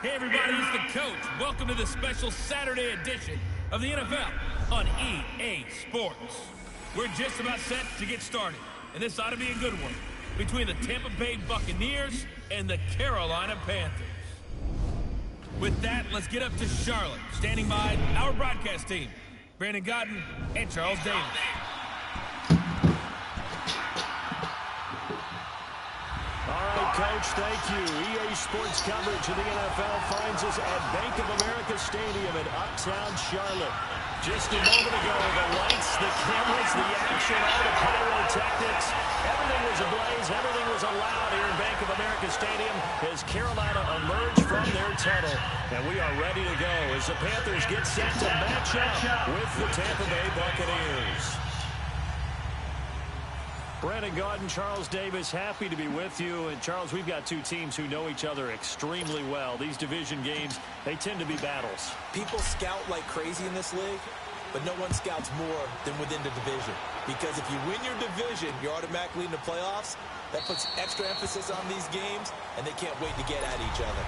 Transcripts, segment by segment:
Hey everybody, it's the coach. Welcome to the special Saturday edition of the NFL on EA Sports. We're just about set to get started, and this ought to be a good one between the Tampa Bay Buccaneers and the Carolina Panthers. With that, let's get up to Charlotte, standing by our broadcast team, Brandon Godden and Charles Davis. Coach, thank you. EA Sports coverage of the NFL finds us at Bank of America Stadium in Uptown Charlotte. Just a moment ago, the lights, the cameras, the action, all the pyrotechnics, everything was ablaze, everything was allowed here in Bank of America Stadium as Carolina emerged from their tunnel. And we are ready to go as the Panthers get set to match up with the Tampa Bay Buccaneers. Brandon Gaudin, Charles Davis, happy to be with you. And, Charles, we've got two teams who know each other extremely well. These division games, they tend to be battles. People scout like crazy in this league, but no one scouts more than within the division. Because if you win your division, you're automatically in the playoffs. That puts extra emphasis on these games, and they can't wait to get at each other.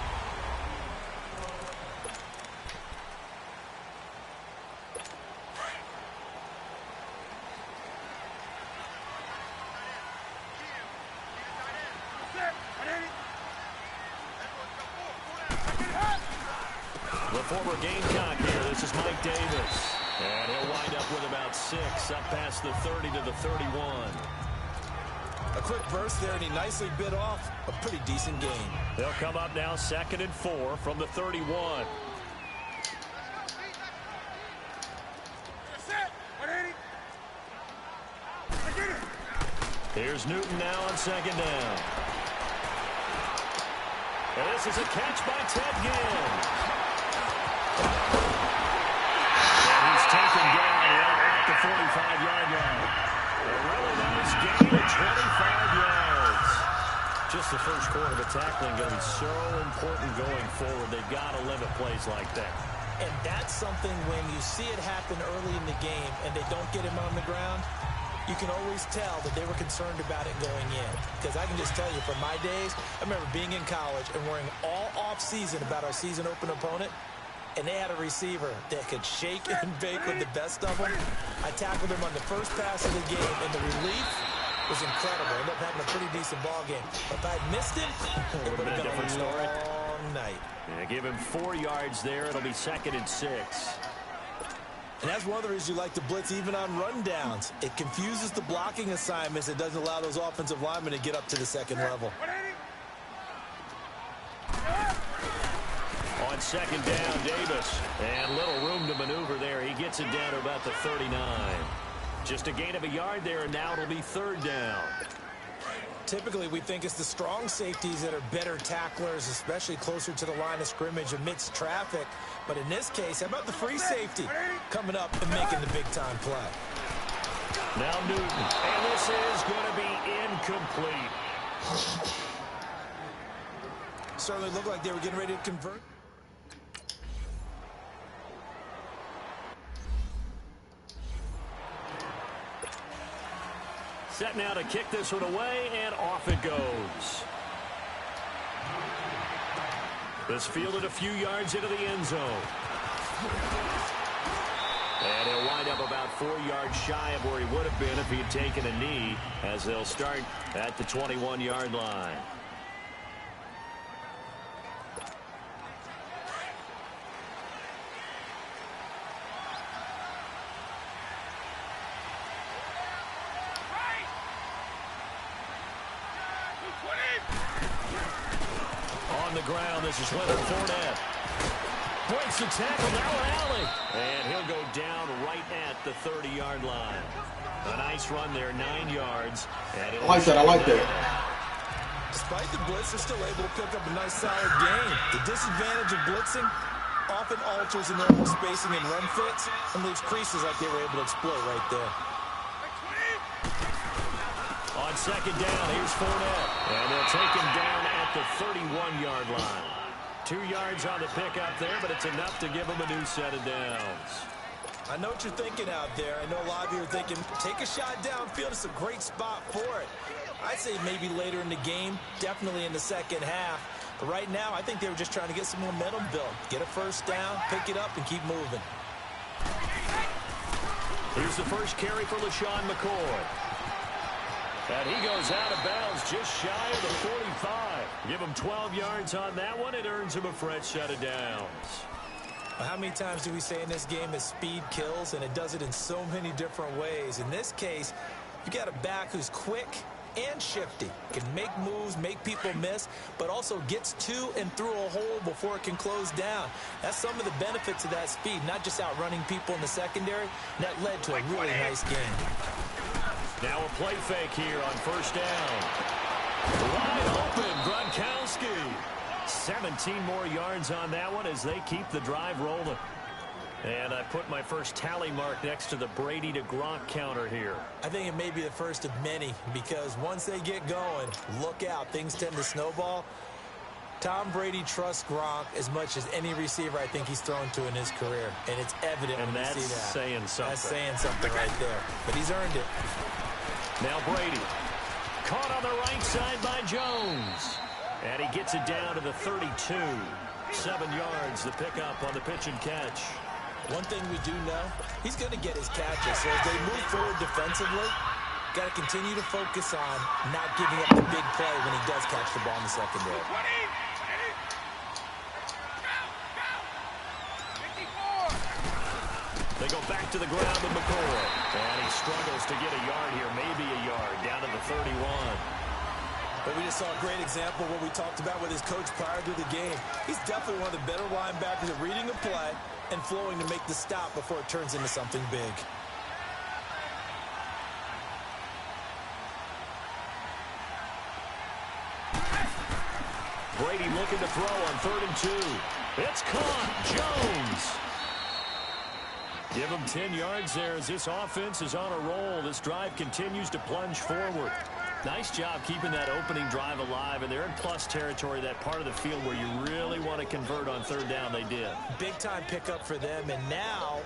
Former Gamecock here. This is Mike Davis. And he'll wind up with about 6, up past the 30 to the 31. A quick burst there, and he nicely bit off a pretty decent game. They'll come up now 2nd and 4 from the 31. Here's Newton now on 2nd down. And this is a catch by Ted Ginn. And he's taken down right at the 45-yard line. A really nice gain of 25 yards. Just the first quarter of the tackling going to be so important going forward. They've got to limit plays like that. And that's something when you see it happen early in the game and they don't get him on the ground, you can always tell that they were concerned about it going in. Because I can just tell you from my days, I remember being in college and worrying all off-season about our season open opponent. And they had a receiver that could shake and bake with the best of them. I tackled him on the first pass of the game, and the relief was incredible. Ended up having a pretty decent ball game. But if I had missed him, it would have been a different story. Long night. Yeah, give him 4 yards there. It'll be 2nd and 6. And that's one of the reasons you like to blitz even on rundowns. It confuses the blocking assignments. It doesn't allow those offensive linemen to get up to the second level. On 2nd down, Davis. And little room to maneuver there. He gets it down to about the 39. Just a gain of a yard there, and now it'll be 3rd down. Typically, we think it's the strong safeties that are better tacklers, especially closer to the line of scrimmage amidst traffic. But in this case, how about the free safety coming up and making the big-time play? Now Newton. And this is going to be incomplete. Certainly looked like they were getting ready to convert. Set now to kick this one away, and off it goes. This fielded a few yards into the end zone. And he'll wind up about 4 yards shy of where he would have been if he had taken a knee, as they'll start at the 21-yard line. On the ground, this is Leonard Fournette. Breaks the tackle, now an alley. And he'll go down right at the 30-yard line. A nice run there, 9 yards. And I like that. Despite the blitz, they're still able to pick up a nice solid gain. The disadvantage of blitzing often alters the normal spacing and run fits and leaves creases like they were able to exploit right there. On 2nd down, here's Fournette. And they'll take him down at the 31-yard line. 2 yards on the pickup there, but it's enough to give him a new set of downs. I know what you're thinking out there. I know a lot of you are thinking, take a shot downfield. It's a great spot for it. I'd say maybe later in the game, definitely in the second half. But right now, I think they were just trying to get some momentum built. Get a first down, pick it up, and keep moving. Here's the first carry for LaShawn McCoy. And he goes out of bounds just shy of the 45. Give him 12 yards on that one. It earns him a fresh set of downs. How many times do we say in this game that speed kills, and it does it in so many different ways? In this case, you got a back who's quick and shifty, can make moves, make people miss, but also gets to and through a hole before it can close down. That's some of the benefits of that speed, not just outrunning people in the secondary. That led to a really nice game. Now a play fake here on first down. Wide open, Gronkowski. 17 more yards on that one as they keep the drive rolling. And I put my first tally mark next to the Brady to Gronk counter here. I think it may be the first of many, because once they get going, look out, things tend to snowball. Tom Brady trusts Gronk as much as any receiver I think he's thrown to in his career, and it's evident when you see that. And that's saying something. That's saying something right there, but he's earned it. Now Brady, caught on the right side by Jones. And he gets it down to the 32. 7 yards, the pickup on the pitch and catch. One thing we do know, he's going to get his catches. So as they move forward defensively, got to continue to focus on not giving up the big play when he does catch the ball in the secondary. They go back to the ground with McCoy. And he struggles to get a yard here, maybe a yard, down to the 31. But we just saw a great example of what we talked about with his coach prior to the game. He's definitely one of the better linebackers at reading a play and flowing to make the stop before it turns into something big. Brady looking to throw on 3rd and 2. It's caught. Jones. Give him 10 yards there as this offense is on a roll. This drive continues to plunge forward. Nice job keeping that opening drive alive, and they're in plus territory, that part of the field where you really want to convert on 3rd down. They did. Big-time pickup for them, and now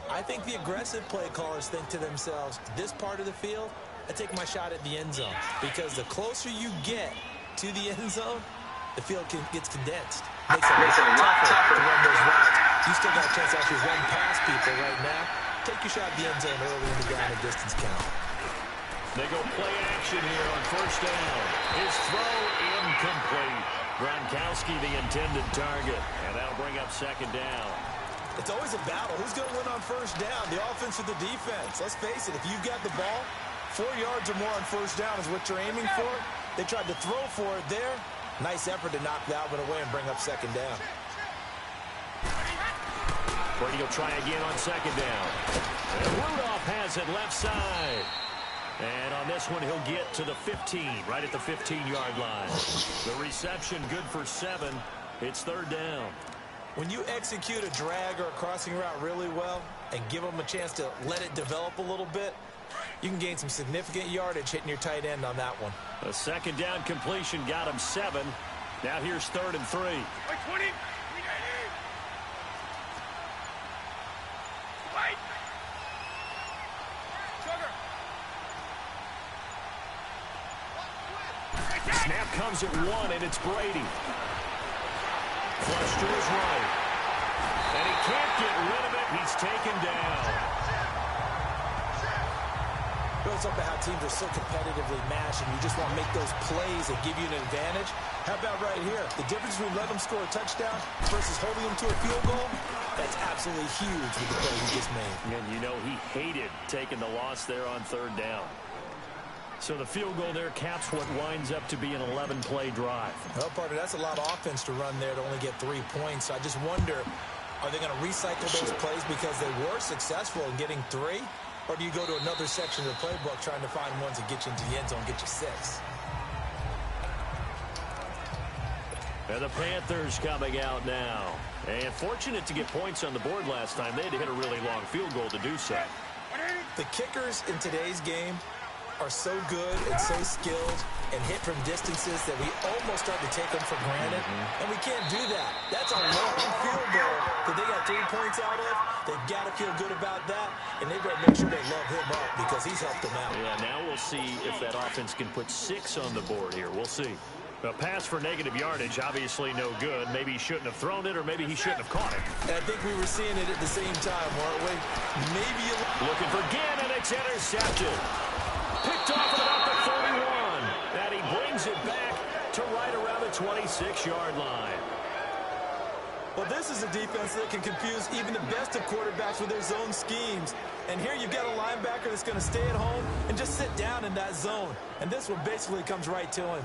I think the aggressive play callers think to themselves, this part of the field, I take my shot at the end zone, because the closer you get to the end zone, the field gets condensed. Makes it a lot tougher to run those routes. You still got a chance to actually run past people right now. Take your shot at the end zone early in the down and distance count. They go play action here on 1st down. His throw incomplete. Gronkowski the intended target. And that'll bring up 2nd down. It's always a battle. Who's going to win on 1st down? The offense or the defense? Let's face it, if you've got the ball, 4 yards or more on 1st down is what you're aiming for. They tried to throw for it there. Nice effort to knock that one away and bring up 2nd down. Brady will try again on 2nd down. And Rudolph has it left side. And on this one, he'll get to the 15, right at the 15-yard line. The reception good for 7. It's 3rd down. When you execute a drag or a crossing route really well and give them a chance to let it develop a little bit, you can gain some significant yardage hitting your tight end on that one. A 2nd down completion got him 7. Now here's 3rd and 3. 20. Snap comes at 1, and it's Brady. Flush to his right. And he can't get rid of it. He's taken down. It's something how teams are so competitively matched, and you just want to make those plays that give you an advantage. How about right here? The difference between letting them score a touchdown versus holding them to a field goal, that's absolutely huge with the play he just made. And you know he hated taking the loss there on 3rd down. So the field goal there caps what winds up to be an 11-play drive. Well, partner, that's a lot of offense to run there to only get 3 points. So I just wonder, are they going to recycle those plays because they were successful in getting 3? Or do you go to another section of the playbook trying to find ones that get you into the end zone, get you 6? And the Panthers coming out now. And fortunate to get points on the board last time. They had to hit a really long field goal to do so. The kickers in today's game are so good and so skilled and hit from distances that we almost start to take them for granted. And we can't do that. That's a long field goal that they got 3 points out of. They've got to feel good about that, and they've got to make sure they love him up because he's helped them out. Yeah, now we'll see if that offense can put 6 on the board here. We'll see. A pass for negative yardage, obviously no good. Maybe he shouldn't have thrown it, or maybe he shouldn't have caught it. And I think we were seeing it at the same time, weren't we? Maybe looking for Gann, and it's intercepted. Picked off at about the 31. And he brings it back to right around the 26-yard line. Well, this is a defense that can confuse even the best of quarterbacks with their zone schemes. And here you've got a linebacker that's going to stay at home and just sit down in that zone. And this one basically comes right to him.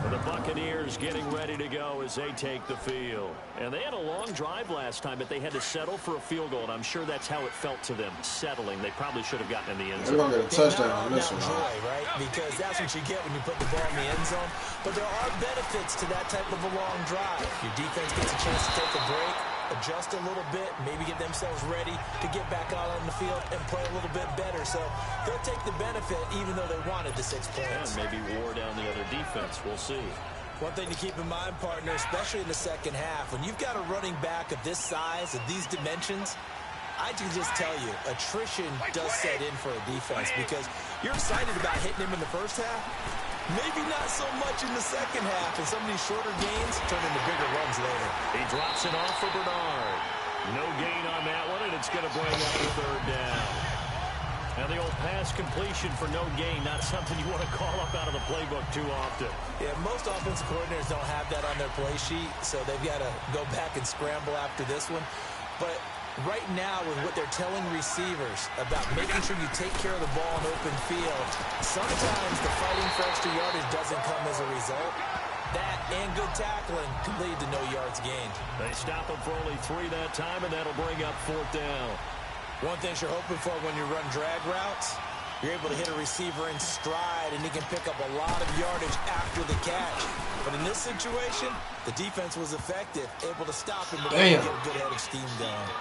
The Buccaneers getting ready to go as they take the field. And they had a long drive last time, but they had to settle for a field goal, and I'm sure that's how it felt to them, settling. They probably should have gotten in the end zone. They're going to get a touchdown on this one. Joy, right? Because that's what you get when you put the ball in the end zone. But there are benefits to that type of a long drive. Your defense gets a chance to take a break, adjust a little bit, maybe get themselves ready to get back out on the field and play a little bit better. So they'll take the benefit even though they wanted the 6 points. And maybe wore down the other defense. We'll see. One thing to keep in mind, partner, especially in the second half, when you've got a running back of this size, of these dimensions, I can just tell you, attrition does set in for a defense because you're excited about hitting him in the first half. Maybe not so much in the second half, and some of these shorter gains turn into bigger runs later. He drops it off for Bernard. No gain on that one, and it's going to bring up the third down. And the old pass completion for no gain, not something you want to call up out of the playbook too often. Yeah, most offensive coordinators don't have that on their play sheet, so they've got to go back and scramble after this one. But right now, with what they're telling receivers about making sure you take care of the ball in open field, sometimes the fighting for extra yardage doesn't come as a result. That and good tackling can lead to no yards gained. They stop him for only 3 that time, and that'll bring up 4th down. One thing you're hoping for when you run drag routes, you're able to hit a receiver in stride, and he can pick up a lot of yardage after the catch. But in this situation, the defense was effective, able to stop him, but get a good head of steam going.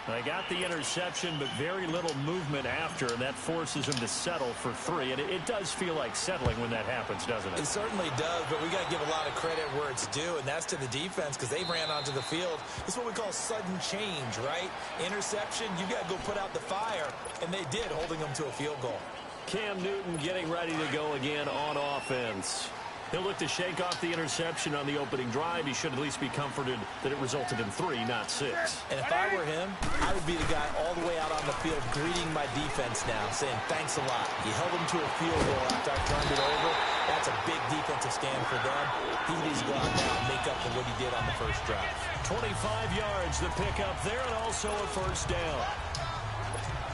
They got the interception, but very little movement after, and that forces him to settle for 3. And it does feel like settling when that happens, doesn't it? It certainly does, but we got to give a lot of credit where it's due, and that's to the defense because they ran onto the field. It's what we call sudden change, right? Interception, you got to go put out the fire, and they did, holding them to a field goal. Cam Newton getting ready to go again on offense. He'll look to shake off the interception on the opening drive. He should at least be comforted that it resulted in 3, not 6. And if I were him, I would be the guy all the way out on the field greeting my defense now, saying thanks a lot. You held them to a field goal after I turned it over. That's a big defensive stand for them. He needs to go out now and make up for what he did on the first drive. 25 yards to pick up there, and also a 1st down.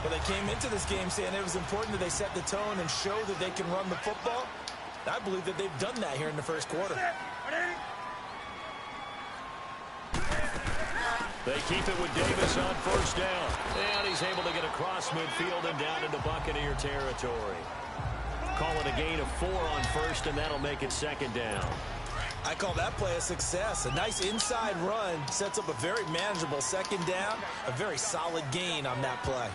Well, they came into this game saying it was important that they set the tone and show that they can run the football. I believe that they've done that here in the first quarter. They keep it with Davis on 1st down. And he's able to get across midfield and down into Buccaneer territory. Call it a gain of 4 on 1st, and that'll make it 2nd down. I call that play a success. A nice inside run sets up a very manageable 2nd down. A very solid gain on that play.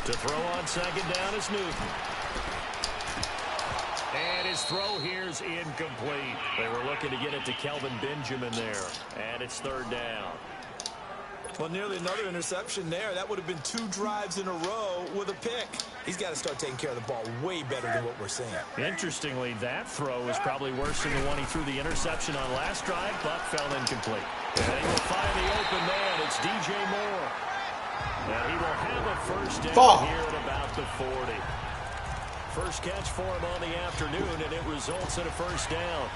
To throw on 2nd down is Newton. And his throw here's incomplete. They were looking to get it to Kelvin Benjamin there. And it's 3rd down. Well, nearly another interception there. That would have been 2 drives in a row with a pick. He's got to start taking care of the ball way better than what we're seeing. Interestingly, that throw is probably worse than the one he threw the interception on last drive, but fell incomplete. And he will find the open man. It's DJ Moore. And he will have a 1st down here at about the 40. First catch for him on the afternoon, and it results in a 1st down.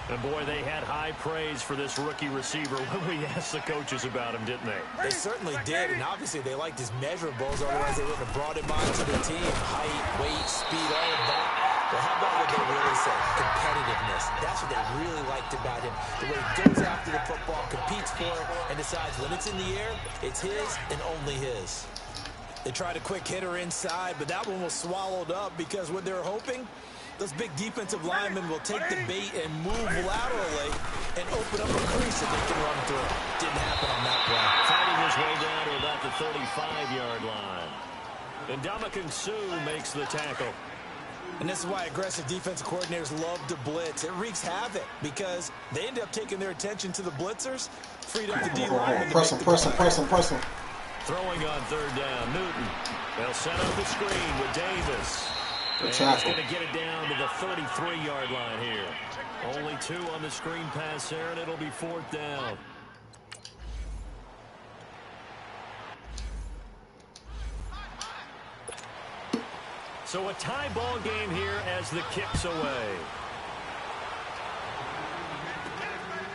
And, boy, they had high praise for this rookie receiver when we asked the coaches about him, didn't they? They certainly did, and obviously they liked his measurables, otherwise they wouldn't have brought him onto the team. Height, weight, speed, all of that. But how about what they really said? Competitiveness. That's what they really liked about him. The way he goes after the football, competes for it, and decides when it's in the air, it's his and only his. They tried a quick hitter inside, but that one was swallowed up because what they're hoping, those big defensive linemen will take the bait and move laterally and open up a crease that they can run through. Didn't happen on that play. Fighting his way down to about the 35-yard line. And Ndamukong Suh makes the tackle. And this is why aggressive defensive coordinators love to blitz. It wreaks havoc because they end up taking their attention to the blitzers, freed up the D-line. Press him. Throwing on third down, Newton. They'll set up the screen with Davis. And he's going to get it down to the 33-yard line here. Only 2 on the screen pass there, and it'll be 4th down. So a tie ball game here as the kick's away.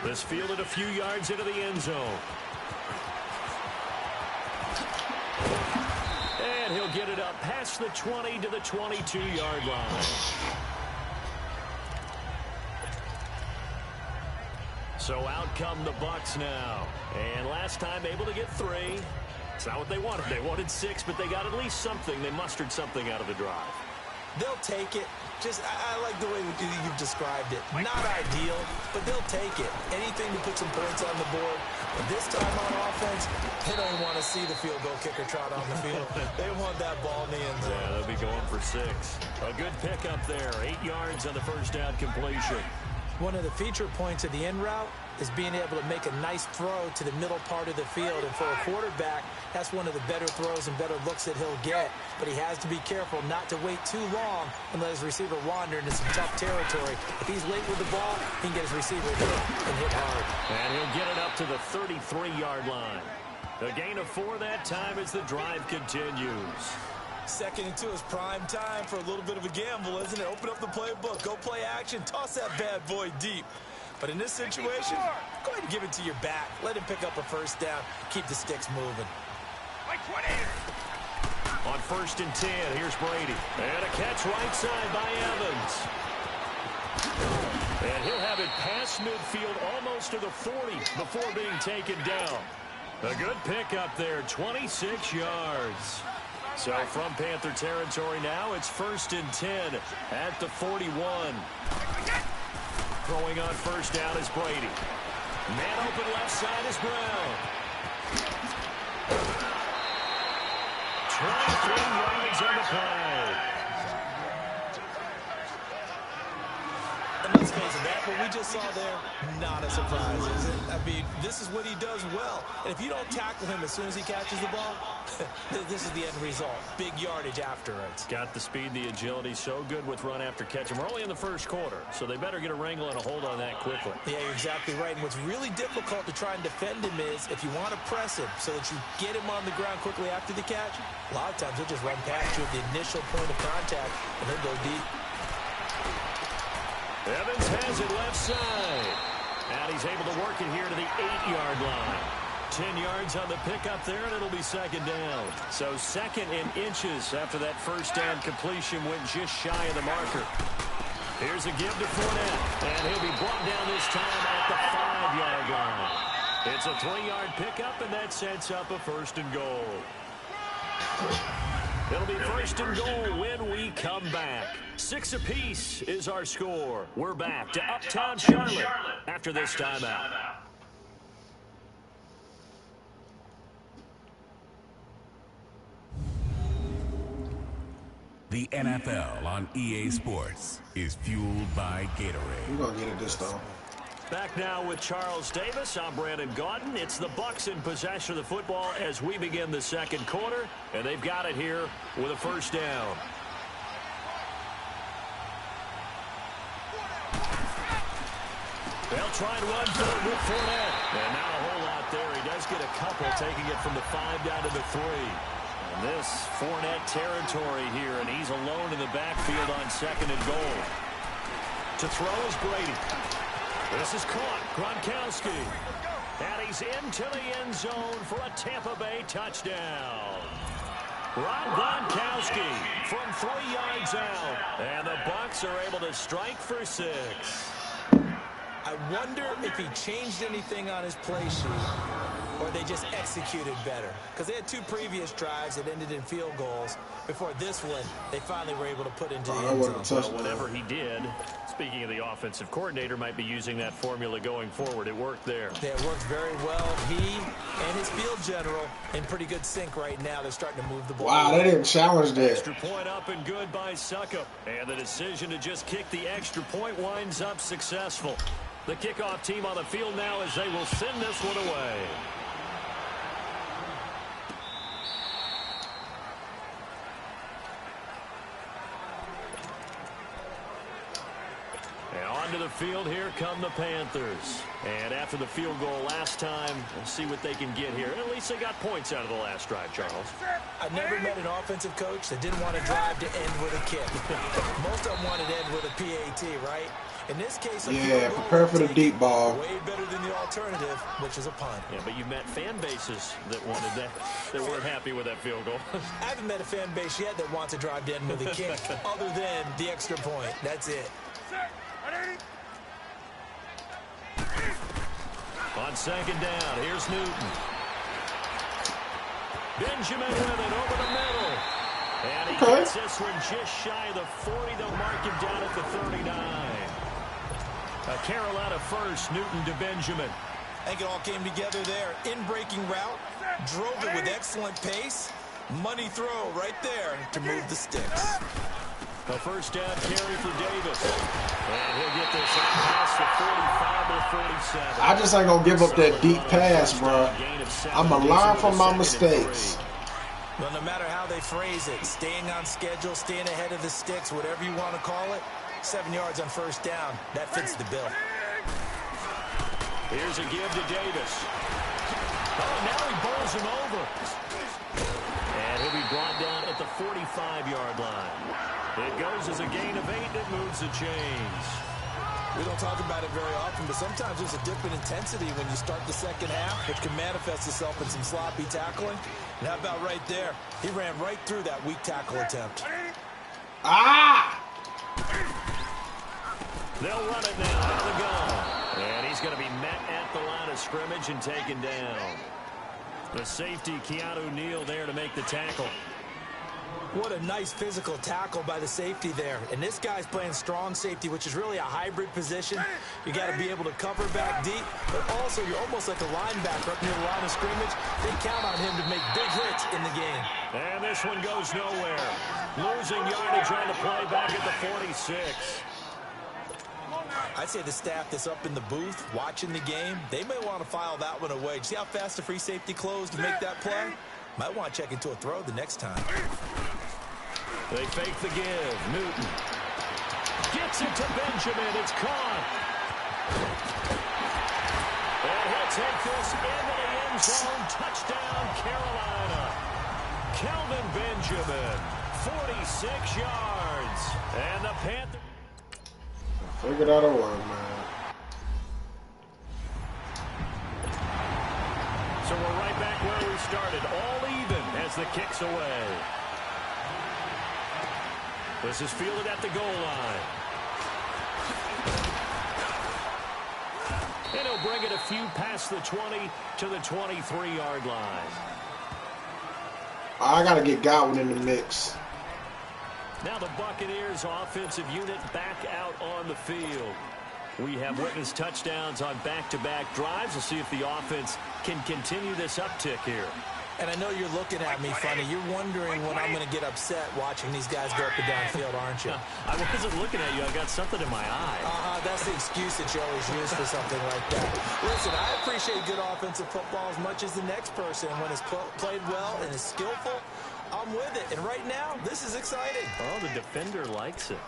This fielded a few yards into the end zone. And he'll get it up past the 20 to the 22-yard line. So out come the Bucs now. And last time able to get 3. It's not what they wanted. They wanted 6, but they got at least something. They mustered something out of the drive. They'll take it. I like the way you've described it. Not ideal, but they'll take it. Anything to put some points on the board. But this time on offense, they don't even want to see the field goal kicker trot on the field. They want that ball in the end zone. Yeah, they'll be going for 6. A good pickup there. 8 yards on the first down completion. One of the feature points of the in route is being able to make a nice throw to the middle part of the field. And for a quarterback, that's one of the better throws and better looks that he'll get. But he has to be careful not to wait too long and let his receiver wander into some tough territory. If he's late with the ball, he can get his receiver hit and hit hard. And he'll get it up to the 33-yard line. A gain of 4 that time as the drive continues. 2nd and 2 is prime time for a little bit of a gamble, isn't it? Open up the playbook, go play action, toss that bad boy deep. But in this situation, go ahead and give it to your back. Let him pick up a first down. Keep the sticks moving. On 1st and 10, here's Brady. And a catch right side by Evans. And he'll have it past midfield almost to the 40 before being taken down. A good pickup there, 26 yards. So from Panther territory now, it's 1st and 10 at the 41. Throwing on first down is Brady. Man open left side is Brown. 23 yards on the play. And let's face it, that what we just saw there, not a surprise, is it? I mean, this is what he does well. And if you don't tackle him as soon as he catches the ball, this is the end result. Big yardage afterwards. Got the speed, the agility, so good with run after catch. And we're only in the first quarter, so they better get a wrangle and a hold on that quickly. Yeah, you're exactly right. And what's really difficult to try and defend him is if you want to press him so that you get him on the ground quickly after the catch, a lot of times he'll just run past you at the initial point of contact, and he'll go deep. Evans has it left side. And he's able to work it here to the 8-yard line. 10 yards on the pickup there, and it'll be 2nd down. So 2nd in inches after that first down completion went just shy of the marker. Here's a give to Fournette, and he'll be brought down this time at the 5-yard line. It's a 3-yard pickup, and that sets up a 1st and goal. It'll be 1st and goal when we come back. 6 apiece is our score. We're back to Uptown Charlotte after this timeout. The NFL on EA Sports is fueled by Gatorade. We're going to get it this time. Back now with Charles Davis. I'm Brandon Gaudin. It's the Bucs in possession of the football as we begin the 2nd quarter, and they've got it here with a first down. They'll try and run forward with Fournette. And not a whole lot there. He does get a couple, taking it from the 5 down to the 3. And this Fournette territory here, and he's alone in the backfield on 2nd and goal. To throw is Brady. This is caught. Gronkowski. And he's into the end zone for a Tampa Bay touchdown. Gronkowski from 3 yards out. And the Bucs are able to strike for 6. I wonder if he changed anything on his play sheet or they just executed better? Because they had 2 previous drives that ended in field goals. Before this one, they finally were able to put into the end zone. Well, whatever he did, speaking of the offensive coordinator, might be using that formula going forward. It worked there. Yeah, it worked very well. He and his field general in pretty good sync right now. They're starting to move the ball. Wow, they didn't challenge that. Extra point up and good by Suckup. And the decision to just kick the extra point winds up successful. The kickoff team on the field now as they will send this one away. And onto the field, here come the Panthers. And after the field goal last time, we'll see what they can get here. At least they got points out of the last drive, Charles. I never met an offensive coach that didn't want to drive to end with a kick. Most of them wanted to end with a PAT, right? In this case, yeah, prepare for the deep ball. Way better than the alternative, which is a punt. Yeah, but you met fan bases that wanted that, that weren't happy with that field goal. I haven't met a fan base yet that wants to drive to end with a kick, other than the extra point. That's it. On second down, here's Newton. Benjamin with it over the middle. And he gets this one just shy of the 40. They'll mark him down at the 39. A Carolina first, Newton to Benjamin. I think it all came together there. In-breaking route, drove it with excellent pace. Money throw right there to move the sticks. A first down carry for Davis. And he'll get this out past the 45 to 47. I just ain't going to give up that deep pass, bro. I'm going to learn from my mistakes. Well, no matter how they phrase it, staying on schedule, staying ahead of the sticks, whatever you want to call it, 7 yards on first down, that fits the bill. Here's a give to Davis. Oh, now he bowls him over. And he'll be brought down at the 45-yard line. It goes as a gain of 8 that moves the chains. We don't talk about it very often, but sometimes there's a dip in intensity when you start the second half, which can manifest itself in some sloppy tackling. And how about right there? He ran right through that weak tackle attempt. Ah! They'll run it now out of the gun. And he's going to be met at the line of scrimmage and taken down. The safety, Keanu Neal, there to make the tackle. What a nice physical tackle by the safety there. And this guy's playing strong safety, which is really a hybrid position. You got to be able to cover back deep, but also you're almost like a linebacker up near the line of scrimmage. They count on him to make big hits in the game. And this one goes nowhere. Losing yardage on the play back at the 46. I'd say the staff that's up in the booth watching the game, they may want to file that one away. See how fast the free safety closed to make that play? Might want to check into a throw the next time. They fake the give. Newton gets it to Benjamin. It's caught. And he'll take this into the end zone. Touchdown, Carolina. Kelvin Benjamin, 46 yards. And the Panthers. Figured out a word, man. So we're right back where we started. All even as the kick's away. This is fielded at the goal line. And he'll bring it a few past the 20 to the 23-yard line. I got to get Godwin in the mix. Now the Buccaneers offensive unit back out on the field. We have witnessed touchdowns on back-to-back drives. We'll see if the offense can continue this uptick here. And I know you're looking at me funny. You're wondering when I'm going to get upset watching these guys go up and down field, aren't you? I wasn't looking at you. I got something in my eye. That's the excuse that you always use for something like that. Listen, I appreciate good offensive football as much as the next person. When it's played well and is skillful, I'm with it. And right now, this is exciting. Oh, the defender likes it.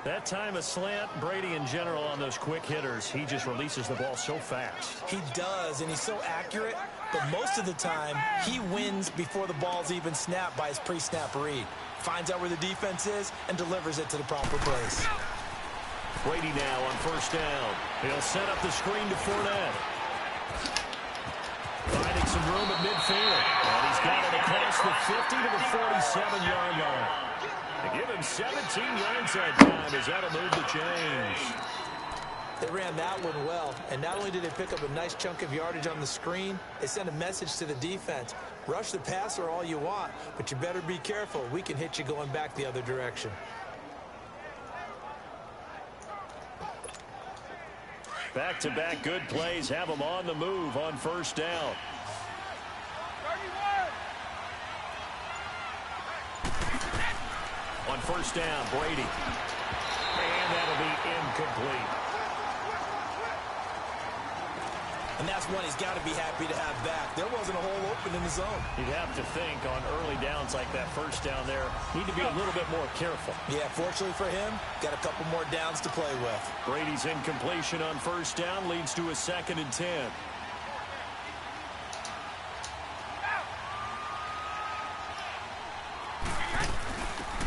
That time a slant, Brady in general on those quick hitters, he just releases the ball so fast. He does, and he's so accurate, but most of the time, he wins before the ball's even snapped by his pre-snap read. Finds out where the defense is and delivers it to the proper place. Brady now on first down. He'll set up the screen to Fournette. Finding some room at midfield. And he's got it across the 50 to the 47-yard line. They give him 17 yards that time as that'll move the chains. They ran that one well, and not only did they pick up a nice chunk of yardage on the screen, they sent a message to the defense. Rush the passer all you want, but you better be careful. We can hit you going back the other direction. Back-to-back good plays have them on the move on first down. On first down, Brady. And that'll be incomplete. And that's one he's got to be happy to have back. There wasn't a hole open in the zone. You'd have to think on early downs like that first down there, need to be a little bit more careful. Yeah, fortunately for him, got a couple more downs to play with. Brady's incompletion on first down leads to a 2nd and 10.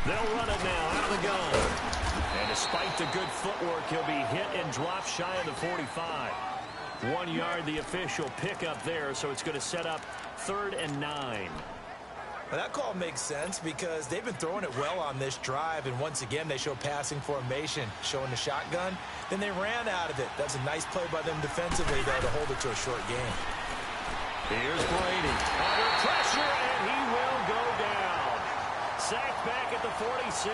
They'll run it now out of the gun. And despite the good footwork, he'll be hit and dropped shy of the 45. 1 yard, the official pickup there, so it's going to set up 3rd and 9. Well, that call makes sense because they've been throwing it well on this drive, and once again they show passing formation, showing the shotgun. Then they ran out of it. That's a nice play by them defensively, though, to hold it to a short game. Here's Brady. Under pressure, and he will go down. Sacked back at the 46.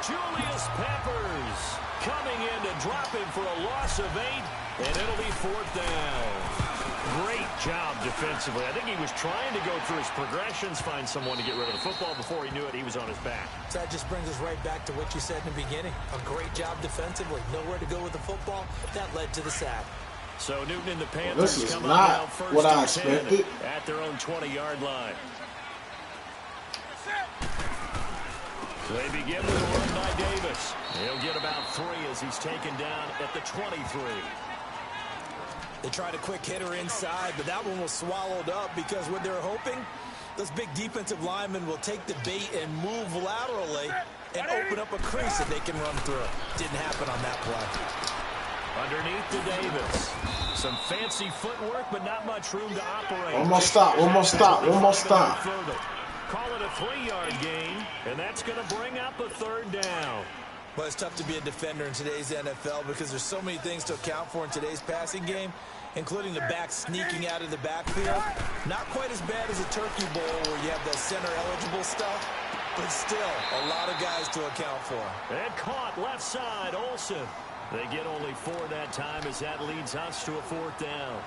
Julius Peppers coming in to drop him for a loss of 8, and it'll be 4th down. Great job defensively. I think he was trying to go through his progressions, find someone to get rid of the football. Before he knew it, he was on his back. So that just brings us right back to what you said in the beginning. A great job defensively. Nowhere to go with the football. That led to the sack. So Newton and the Panthers this is come not out first what I and expected. 10 at their own 20-yard line. They begin with a run by Davis. He'll get about 3 as he's taken down at the 23. They tried a quick hitter inside, but that one was swallowed up because what they're hoping, those big defensive linemen will take the bait and move laterally and open up a crease that they can run through. Didn't happen on that play. Underneath to Davis. Some fancy footwork, but not much room to operate. One more stop, one more stop, one more stop. Call it a 3-yard gain, and that's going to bring up a 3rd down. Well, it's tough to be a defender in today's NFL because there's so many things to account for in today's passing game, including the back sneaking out of the backfield. Not quite as bad as a turkey bowl where you have the center-eligible stuff, but still a lot of guys to account for. And caught left side, Olsen. They get only 4 that time as that leads us to a 4th down.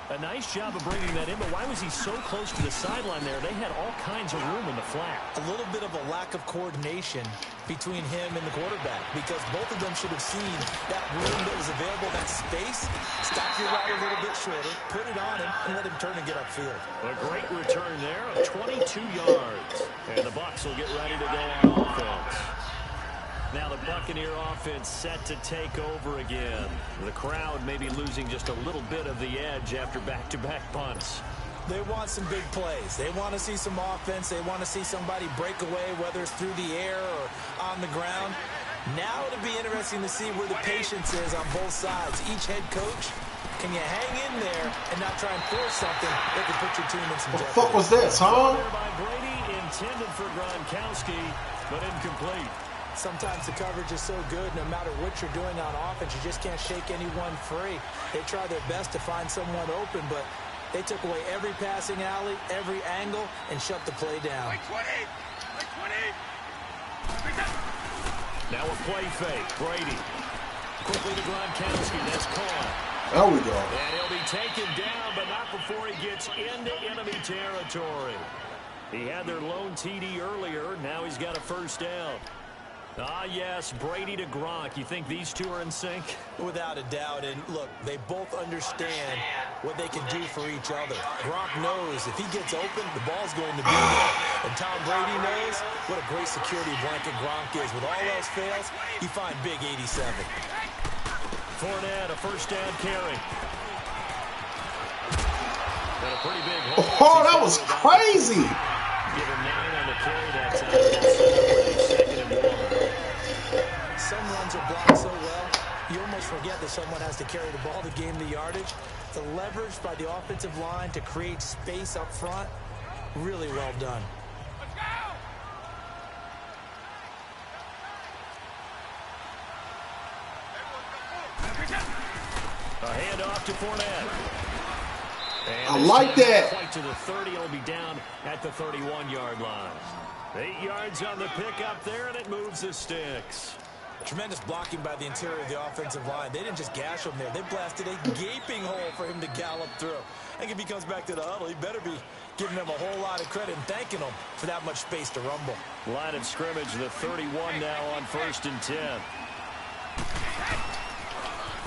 A nice job of bringing that in, but why was he so close to the sideline there? They had all kinds of room in the flat. A little bit of a lack of coordination between him and the quarterback because both of them should have seen that room that was available, that space. Stop your route a little bit shorter, put it on him, and let him turn and get upfield. A great return there of 22 yards. And the Bucs will get ready to go on offense. Now the Buccaneer offense set to take over again. The crowd may be losing just a little bit of the edge after back-to-back punts. They want some big plays. They want to see some offense. They want to see somebody break away, whether it's through the air or on the ground. Now it'll be interesting to see where the patience is on both sides. Each head coach, can you hang in there and not try and force something that could put your team in some jeopardy? What the fuck was that, Tom? By Brady, intended for Gronkowski, but incomplete. Sometimes the coverage is so good, no matter what you're doing on offense, you just can't shake anyone free. They try their best to find someone open, but they took away every passing alley, every angle, and shut the play down. Now a play fake. Brady. Quickly to Gronkowski. That's caught. There we go. And he'll be taken down, but not before he gets into enemy territory. He had their lone TD earlier. Now he's got a 1st down. Ah, yes, Brady to Gronk. You think these two are in sync? Without a doubt. And look, they both understand what they can do for each other. Gronk knows if he gets open, the ball's going to be there. And Tom Brady knows what a great security blanket Gronk is. With all else fails, you find big 87. Fournette, a 1st down carry. Got a pretty big hole. Oh, that was crazy. Give him 9 on the carry that time. That's set up with a 2nd and 1. Some runs are blocked so well, you almost forget that someone has to carry the ball to gain the yardage. The leverage by the offensive line to create space up front, really well done. A handoff to Fournette. And I like that. Point to the 30. It'll be down at the 31-yard line. 8 yards on the pickup there, and it moves the sticks. Tremendous blocking by the interior of the offensive line. They didn't just gash him there. They blasted a gaping hole for him to gallop through. I think if he comes back to the huddle, he better be giving them a whole lot of credit and thanking them for that much space to rumble. Line of scrimmage, the 31 now on 1st and 10.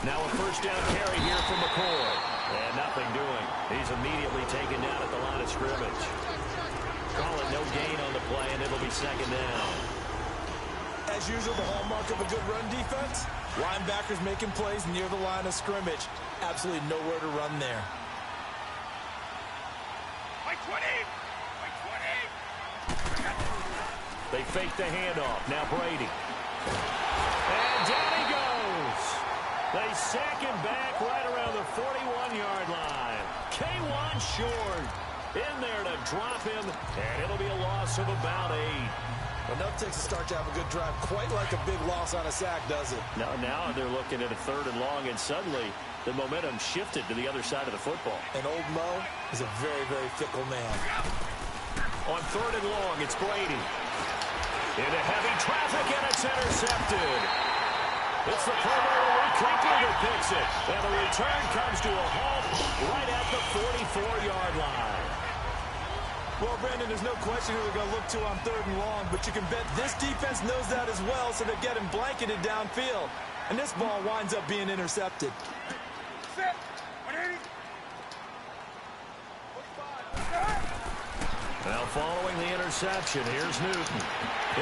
Now a first down carry here from McCoy. And nothing doing. He's immediately taken down at the line of scrimmage. Call it no gain on the play, and it'll be 2nd down. As usual, the hallmark of a good run defense, linebackers making plays near the line of scrimmage. Absolutely nowhere to run there. They fake the handoff. Now Brady. And down he goes. They sack him back right around the 41-yard line. K1 short. In there to drop him, and it'll be a loss of about 8. Enough takes a start to have a good drive. Quite like a big loss on a sack, does it? Now they're looking at a 3rd and long, and suddenly the momentum shifted to the other side of the football. And old Mo is a very, very fickle man. On 3rd and long, it's Brady. Into heavy traffic, and it's intercepted. It's the Pro Bowler Cooper that picks it. And the return comes to a halt right at the 44-yard line. Well, Brandon, there's no question who they're going to look to on 3rd and long, but you can bet this defense knows that as well, so they're getting blanketed downfield. And this ball winds up being intercepted. Now following the interception, here's Newton.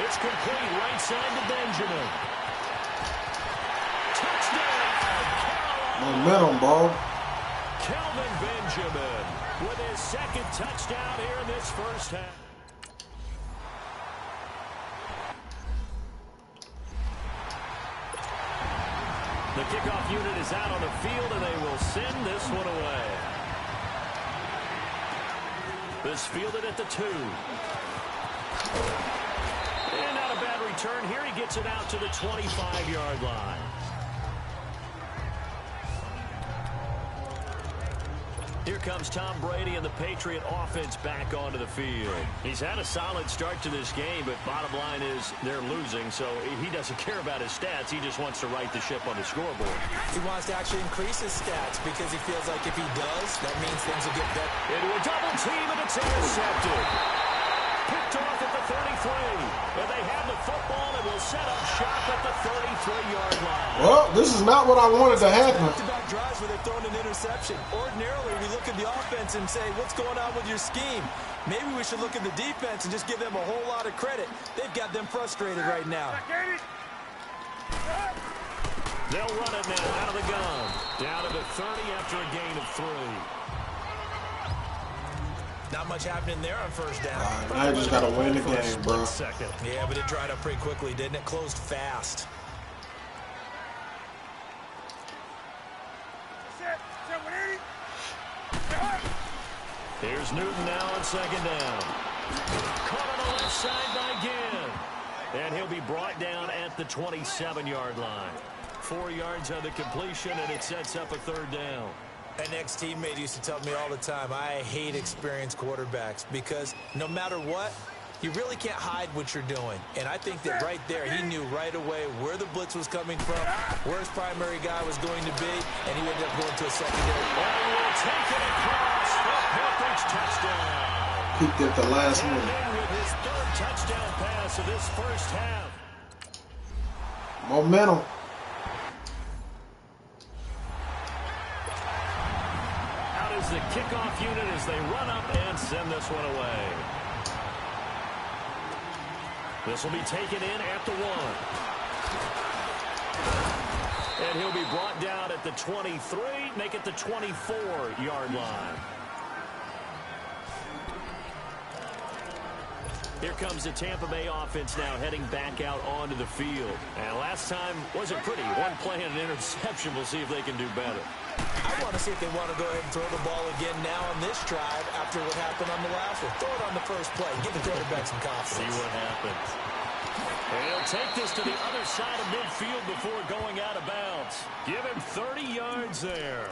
It's complete right side to Benjamin. Touchdown! Momentum, bro. Kelvin Benjamin with his 2nd touchdown here in this first half. The kickoff unit is out on the field, and they will send this one away. This fielded at the 2. And not a bad return here. He gets it out to the 25-yard line. Here comes Tom Brady and the Patriot offense back onto the field. He's had a solid start to this game, but bottom line is they're losing, so he doesn't care about his stats. He just wants to right the ship on the scoreboard. He wants to actually increase his stats because he feels like if he does, that means things will get better. Into a double team, and it's intercepted. Picked off at the 33. And they have the football and will set up shop at the 33-yard line. Well, this is not what I wanted to happen. About drives where they're throwing an interception. Ordinarily, we look at the offense and say, what's going on with your scheme? Maybe we should look at the defense and just give them a whole lot of credit. They've got them frustrated right now. They'll run it now out of the gun. Down to the 30 after a gain of 3. Not much happening there on first down. Now you just got to win the game, bro. Yeah, but it dried up pretty quickly, didn't it? Closed fast. Here's Newton now on 2nd down. Caught on the left side by Ginn. And he'll be brought down at the 27-yard line. 4 yards on the completion, and it sets up a 3rd down. An ex-teammate used to tell me all the time, I hate experienced quarterbacks because no matter what, you really can't hide what you're doing. And I think that right there, he knew right away where the blitz was coming from, where his primary guy was going to be, and he ended up going to a secondary. And he will take it across the Panthers touchdown. Peaked at the last minute. With his 3rd touchdown pass of this first half. Momentum. The kickoff unit as they run up and send this one away. This will be taken in at the 1. And he'll be brought down at the 23, make it the 24-yard line. Here comes the Tampa Bay offense now heading back out onto the field. And last time wasn't pretty. One play and an interception. We'll see if they can do better. I want to see if they want to go ahead and throw the ball again now on this drive after what happened on the last one. Throw it on the first play. Give the quarterback some confidence. See what happens. And he'll take this to the other side of midfield before going out of bounds. Give him 30 yards there.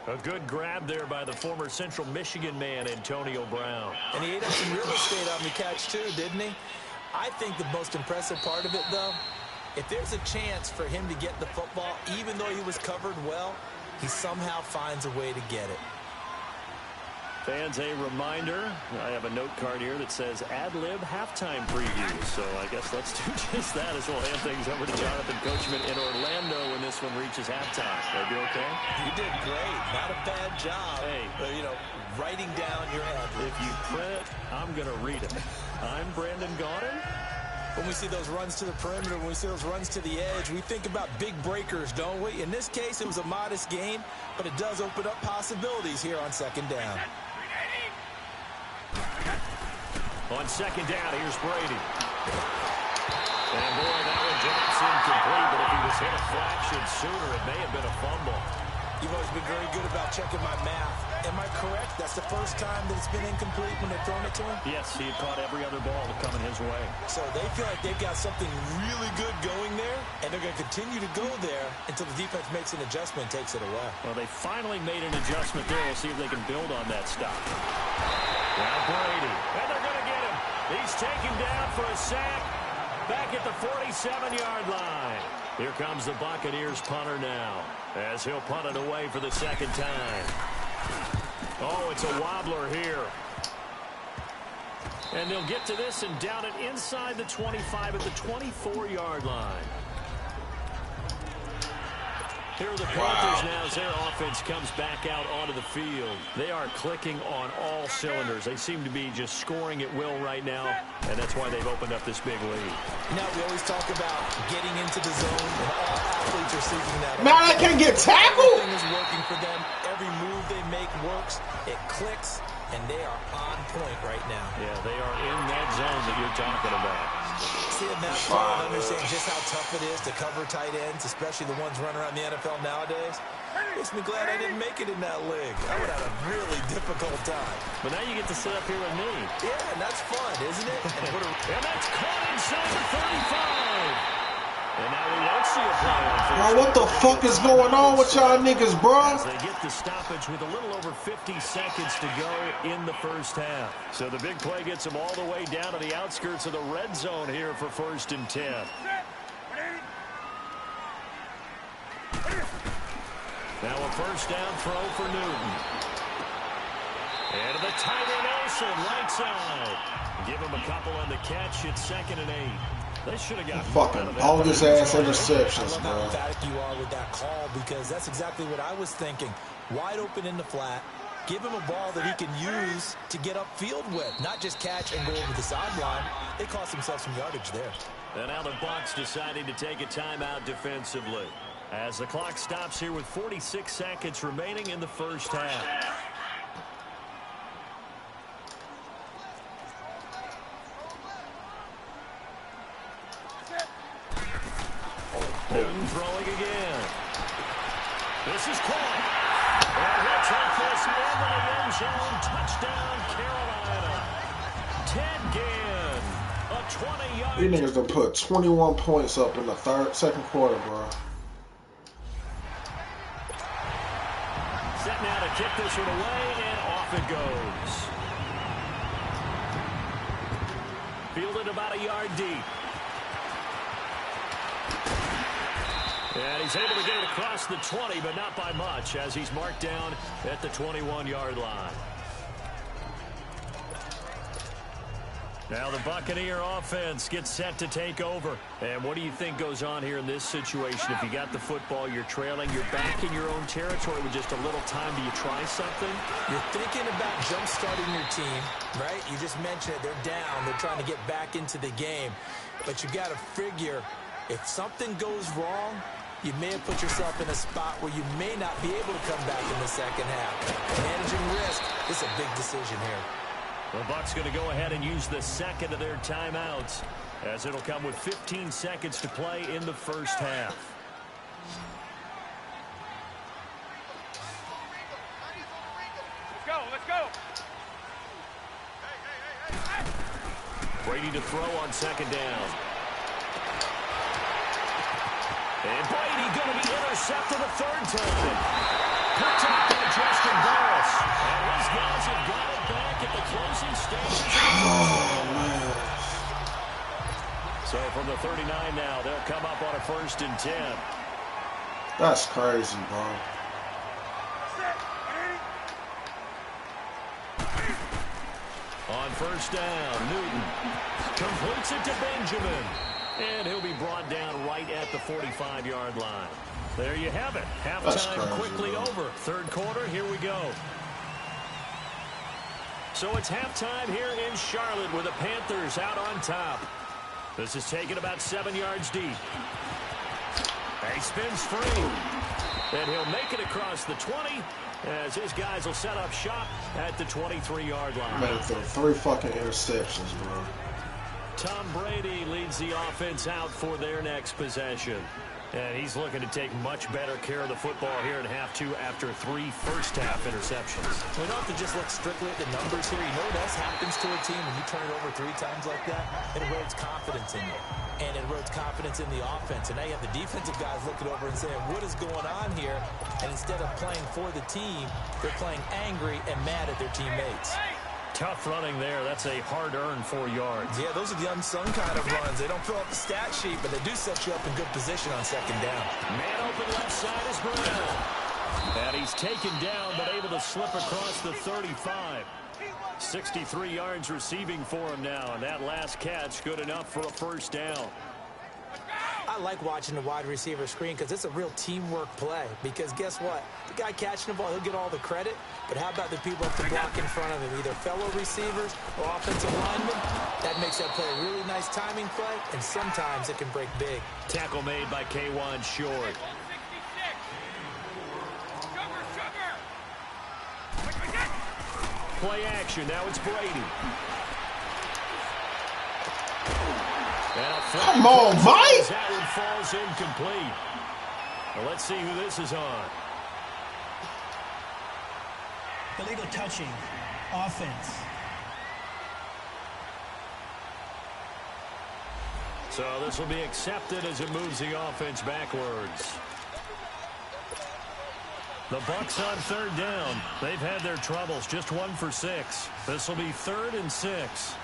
A good grab there by the former Central Michigan man, Antonio Brown. And he ate up some real estate on the catch too, didn't he? I think the most impressive part of it, though, if there's a chance for him to get the football, even though he was covered well, he somehow finds a way to get it. Fans, a reminder, I have a note card here that says ad-lib halftime preview. So I guess let's do just that as we'll hand things over to Jonathan Coachman in Orlando when this one reaches halftime. That'd be okay? You did great. Not a bad job. Hey. Writing down your ad-lib. If you print it, I'm going to read it. I'm Brandon Gaudin. When we see those runs to the perimeter, when we see those runs to the edge, we think about big breakers, don't we? In this case, it was a modest gain, but it does open up possibilities here on second down. On second down, here's Brady. And boy, that one jumps incomplete, but if he was hit a fraction sooner, it may have been a fumble. You've always been very good about checking my math. Am I correct? That's the first time that it's been incomplete when they've thrown it to him? Yes, he had caught every other ball coming his way. So they feel like they've got something really good going there, and they're going to continue to go there until the defense makes an adjustment and takes it away. Well, they finally made an adjustment there. We'll see if they can build on that stop. Now Brady, and they're going to get him. He's taken down for a sack back at the 47-yard line. Here comes the Buccaneers punter now as he'll punt it away for the second time. Oh, it's a wobbler here. And they'll get to this and down it inside the 25 at the 24-yard line. Here are the Panthers now as their offense comes back out onto the field. They are clicking on all cylinders. They seem to be just scoring at will right now, and that's why they've opened up this big lead. We always talk about getting into the zone, and all athletes are seeking that. Now they can get tackled. Everything is working for them. Every move they make works. It clicks, and they are on point right now. Yeah, they are in that zone that you're talking about. Seeing that play and understand just how tough it is to cover tight ends, especially the ones running around the NFL nowadays, makes me glad I didn't make it in that league. I would have a really difficult time. But now you get to sit up here with me. Yeah, and that's fun, isn't it? And that's caught inside the 35. And now we won't see a play on first. Bro, what the fuck is going on with y'all niggas, bro? As they get the stoppage with a little over 50 seconds to go in the first half. So the big play gets them all the way down to the outskirts of the red zone here for 1st and 10. Now a first down throw for Newton. And to the tight end Olsen, right side. Give him a couple on the catch. It's 2nd and 8. They should have got fucking bogus ass interceptions, bro. I love how emphatic you are with that call, because that's exactly what I was thinking. Wide open in the flat. Give him a ball that he can use to get upfield with, not just catch and go over the sideline. They cost themselves some yardage there. And now the Bucs deciding to take a timeout defensively as the clock stops here with 46 seconds remaining in the first half. Newton throwing again. This is caught. And he'll take this into the end zone. Touchdown, Carolina. Ted Ginn, a 20-yard. These niggas done put 21 points up in the second quarter, bro. Set now to kick this one away, and off it goes. Fielded about a yard deep. And he's able to get it across the 20, but not by much, as he's marked down at the 21-yard line. Now the Buccaneer offense gets set to take over. And what do you think goes on here in this situation? If you got the football, you're trailing, you're back in your own territory with just a little time. Do you try something? You're thinking about jump-starting your team, right? You just mentioned it. They're down. They're trying to get back into the game. But you got to figure, if something goes wrong, you may have put yourself in a spot where you may not be able to come back in the second half. Managing risk is a big decision here. The Bucs going to go ahead and use the second of their timeouts, as it'll come with 15 seconds to play in the first half. Let's go. Brady to throw on second down. And Brady going to be intercepted a third time. Picked up by Justin Burris. And his guys have got it back at the closing stages. Oh, man. So from the 39 now, they'll come up on a 1st and 10. That's crazy, bro. On 1st down, Newton completes it to Benjamin. And he'll be brought down right at the 45-yard line. There you have it. Halftime quickly over. 3rd quarter, here we go. So it's halftime here in Charlotte with the Panthers out on top. This is taken about 7 yards deep. He spins free. And he'll make it across the 20 as his guys will set up shop at the 23-yard line. Man, throw 3 fucking interceptions, bro. Tom Brady leads the offense out for their next possession. And he's looking to take much better care of the football here in half 2 after 3 first-half interceptions. We don't have to just look strictly at the numbers here. You know what else happens to a team when you turn it over 3 times like that? It erodes confidence in you. And it erodes confidence in the offense. And now you have the defensive guys looking over and saying, what is going on here? And instead of playing for the team, they're playing angry and mad at their teammates. Tough running there. That's a hard-earned 4 yards. Yeah, those are the unsung kind of runs. They don't fill up the stat sheet, but they do set you up in good position on 2nd down. Man open left side is Brown. And he's taken down, but able to slip across the 35. 63 yards receiving for him now, and that last catch good enough for a 1st down. I like watching the wide receiver screen because it's a real teamwork play. Because guess what? The guy catching the ball, he'll get all the credit. But how about the people up the block in front of him? Either fellow receivers or offensive linemen. That makes that play a really nice timing play, and sometimes it can break big. Tackle made by K1 Short. Play action. Now it's Brady. Come on, Mike! That one falls incomplete. Well, let's see who this is on. Illegal touching. Offense. So this will be accepted as it moves the offense backwards. The Bucs on 3rd down. They've had their troubles. Just 1 for 6. This will be 3rd and 6.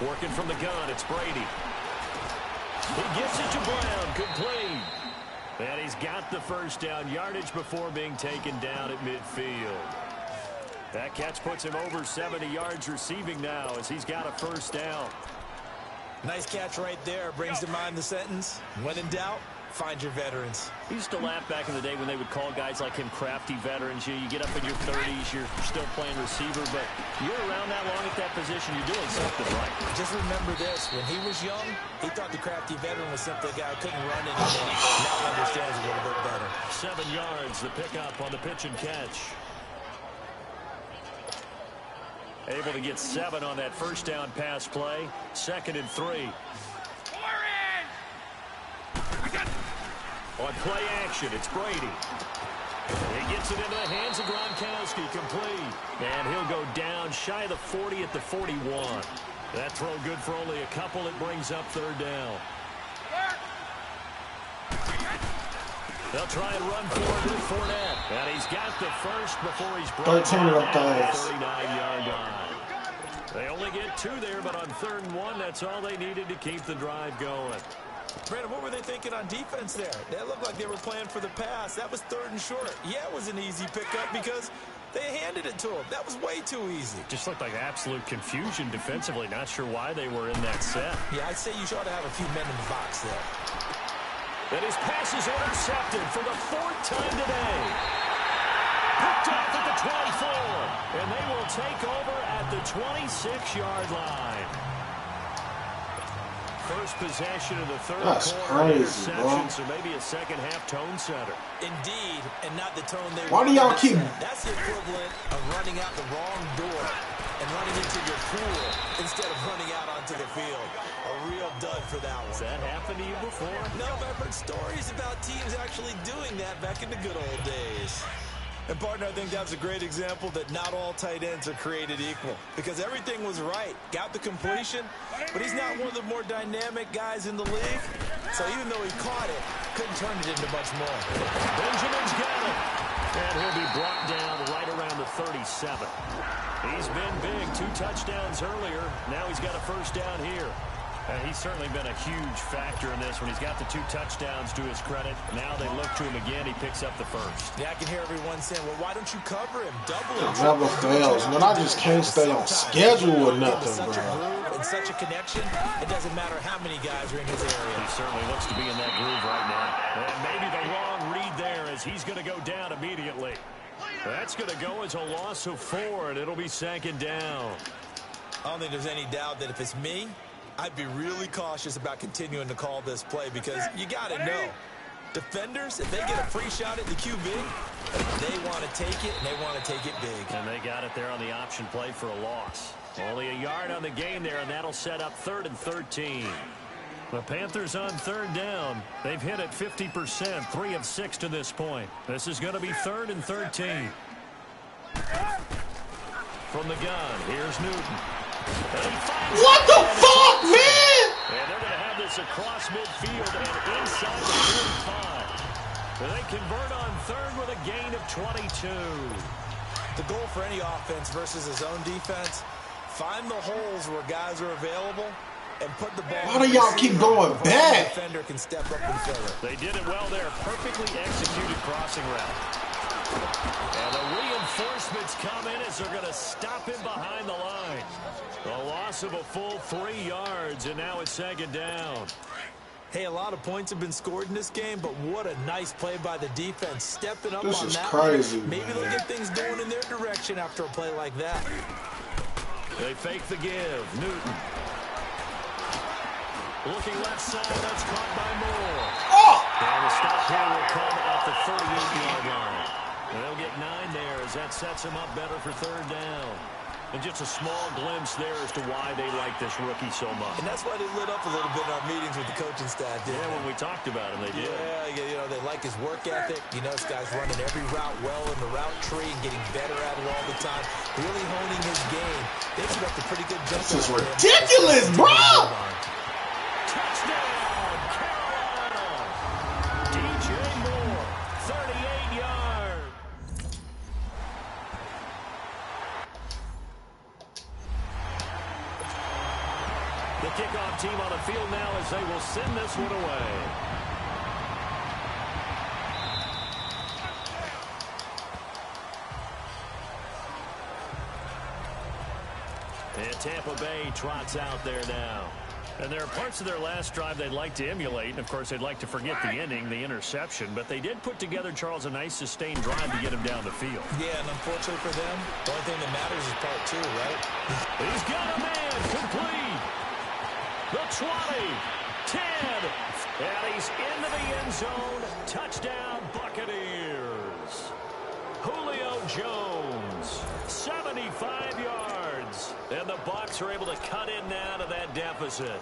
Working from the gun, it's Brady. He gets it to Brown, complete. And he's got the 1st down yardage before being taken down at midfield. That catch puts him over 70 yards receiving now as he's got a 1st down. Nice catch right there. Brings to mind the sentence, when in doubt, find your veterans. I used to laugh back in the day when they would call guys like him crafty veterans. You get up in your 30s, you're still playing receiver, but you're around that long at that position, you're doing something right. Just remember this. When he was young, he thought the crafty veteran was simply a guy who couldn't run anymore. Now he understands a little bit better. 7 yards, the pickup on the pitch and catch. Able to get 7 on that 1st down pass play. 2nd and 3. On play action, it's Brady. He gets it into the hands of Gronkowski, complete. And he'll go down shy of the 40 at the 41. That throw good for only a couple. It brings up 3rd down. They'll try and run forward with Fournette. And he's got the 1st before he's brought 13 of them down things. 39-yard line. They only get 2 there, but on 3rd and 1, that's all they needed to keep the drive going. Brandon, what were they thinking on defense there? That looked like they were playing for the pass. That was 3rd and short. Yeah, it was an easy pickup because they handed it to him. That was way too easy. Just looked like absolute confusion defensively. Not sure why they were in that set. Yeah, I'd say you ought to have a few men in the box there. And his pass is intercepted for the 4th time today. Picked up at the 24. And they will take over at the 26-yard line. First possession of the 3rd That's quarter. crazy, bro. So maybe a second-half tone setter. Indeed, and not the tone they Why do y'all keep... That's the equivalent of running out the wrong door and running into your pool instead of running out onto the field. A real dud for that one. Has that happened to you before? No, but I've heard stories about teams actually doing that back in the good old days. And, partner, I think that's a great example that not all tight ends are created equal. Because everything was right. Got the completion, but he's not one of the more dynamic guys in the league. So even though he caught it, couldn't turn it into much more. Benjamin's got it. And he'll be brought down right around the 37. He's been big. 2 touchdowns earlier. Now he's got a first down here. He's certainly been a huge factor in this when he's got the 2 touchdowns to his credit. Now they look to him again. He picks up the first. Yeah, I can hear everyone saying, well, why don't you cover him? Double him. It never fails, man. I just can't stay on schedule or nothing, such bro. a groove and such a connection, it doesn't matter how many guys are in his area. He certainly looks to be in that groove right now. And maybe the wrong read there as he's going to go down immediately. That's going to go as a loss of 4, and it'll be 2nd down. I don't think there's any doubt that if it's me, I'd be really cautious about continuing to call this play because you got to know, defenders, if they get a free shot at the QB, they want to take it, and they want to take it big. And they got it there on the option play for a loss. Only a yard on the game there, and that'll set up 3rd and 13. The Panthers on 3rd down. They've hit it 50%, 3 of 6 to this point. This is going to be 3rd and 13. From the gun, here's Newton. What the fuck, man? And they're going to have this across midfield and inside the 45. And they convert on 3rd with a gain of 22. The goal for any offense versus his own defense, find the holes where guys are available and put the ball. Why do y'all keep going back? The defender can step up and fill it. They did it well there. Perfectly executed crossing route. And the reinforcements come in as they're going to stop him behind the line. A loss of a full 3 yards, and now it's 2nd down. Hey, a lot of points have been scored in this game, but what a nice play by the defense. Stepping up this on is that crazy, one. Maybe man. they'll get things going in their direction after a play like that. They fake the give. Newton. Looking left side, that's caught by Moore. Oh! And the stop here will come at the 38-yard line. And they'll get 9 there as that sets them up better for 3rd down. And just a small glimpse there as to why they like this rookie so much. And that's why they lit up a little bit in our meetings with the coaching staff. Yeah, when we talked about him, they did. Yeah, you know, they like his work ethic. You know, this guy's running every route well in the route tree and getting better at it all the time. Really honing his game. They put up a pretty good jump. This is ridiculous, bro! Touchdown, Carolina! DJ Moore, 38 yards. The kickoff team on the field now as they will send this one away. And Tampa Bay trots out there now. And there are parts of their last drive they'd like to emulate. And, of course, they'd like to forget the ending, the interception. But they did put together, Charles, a nice sustained drive to get him down the field. Yeah, and unfortunately for them, the only thing that matters is part 2, right? He's got a man complete. The 20, 10, and he's into the end zone. Touchdown, Buccaneers. Julio Jones, 75 yards. And the Bucs are able to cut in now to that deficit.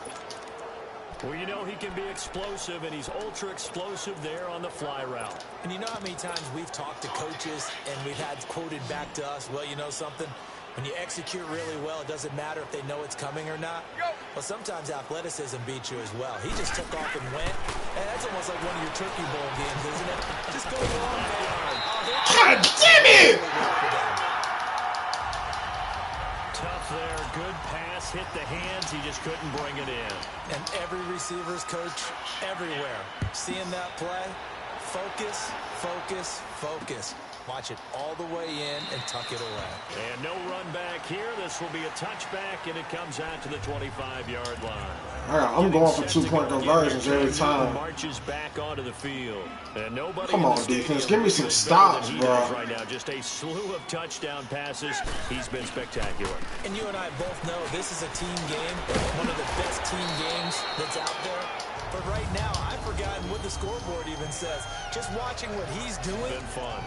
Well, you know he can be explosive, and he's ultra explosive there on the fly route. And you know how many times we've talked to coaches and we've had quoted back to us, well, you know something? When you execute really well, it doesn't matter if they know it's coming or not. Well, sometimes athleticism beats you as well. He just took off and went. And that's almost like one of your Turkey Bowl games, isn't it? Just go long. God damn it! Tough there. Good pass. Hit the hands. He just couldn't bring it in. And every receiver's coach everywhere. Seeing that play, focus, focus, focus. Watch it all the way in and tuck it away. And no run back here. This will be a touchback, and it comes out to the 25-yard line. I'm going for 2-point conversions every time. Marches back onto the field. And nobody Come on, defense. Give me some stops, bro. Right now, just a slew of touchdown passes. He's been spectacular. And you and I both know this is a team game, one of the best team games that's out there. But right now, I've forgotten what the scoreboard even says. Just watching what he's doing. Been fun.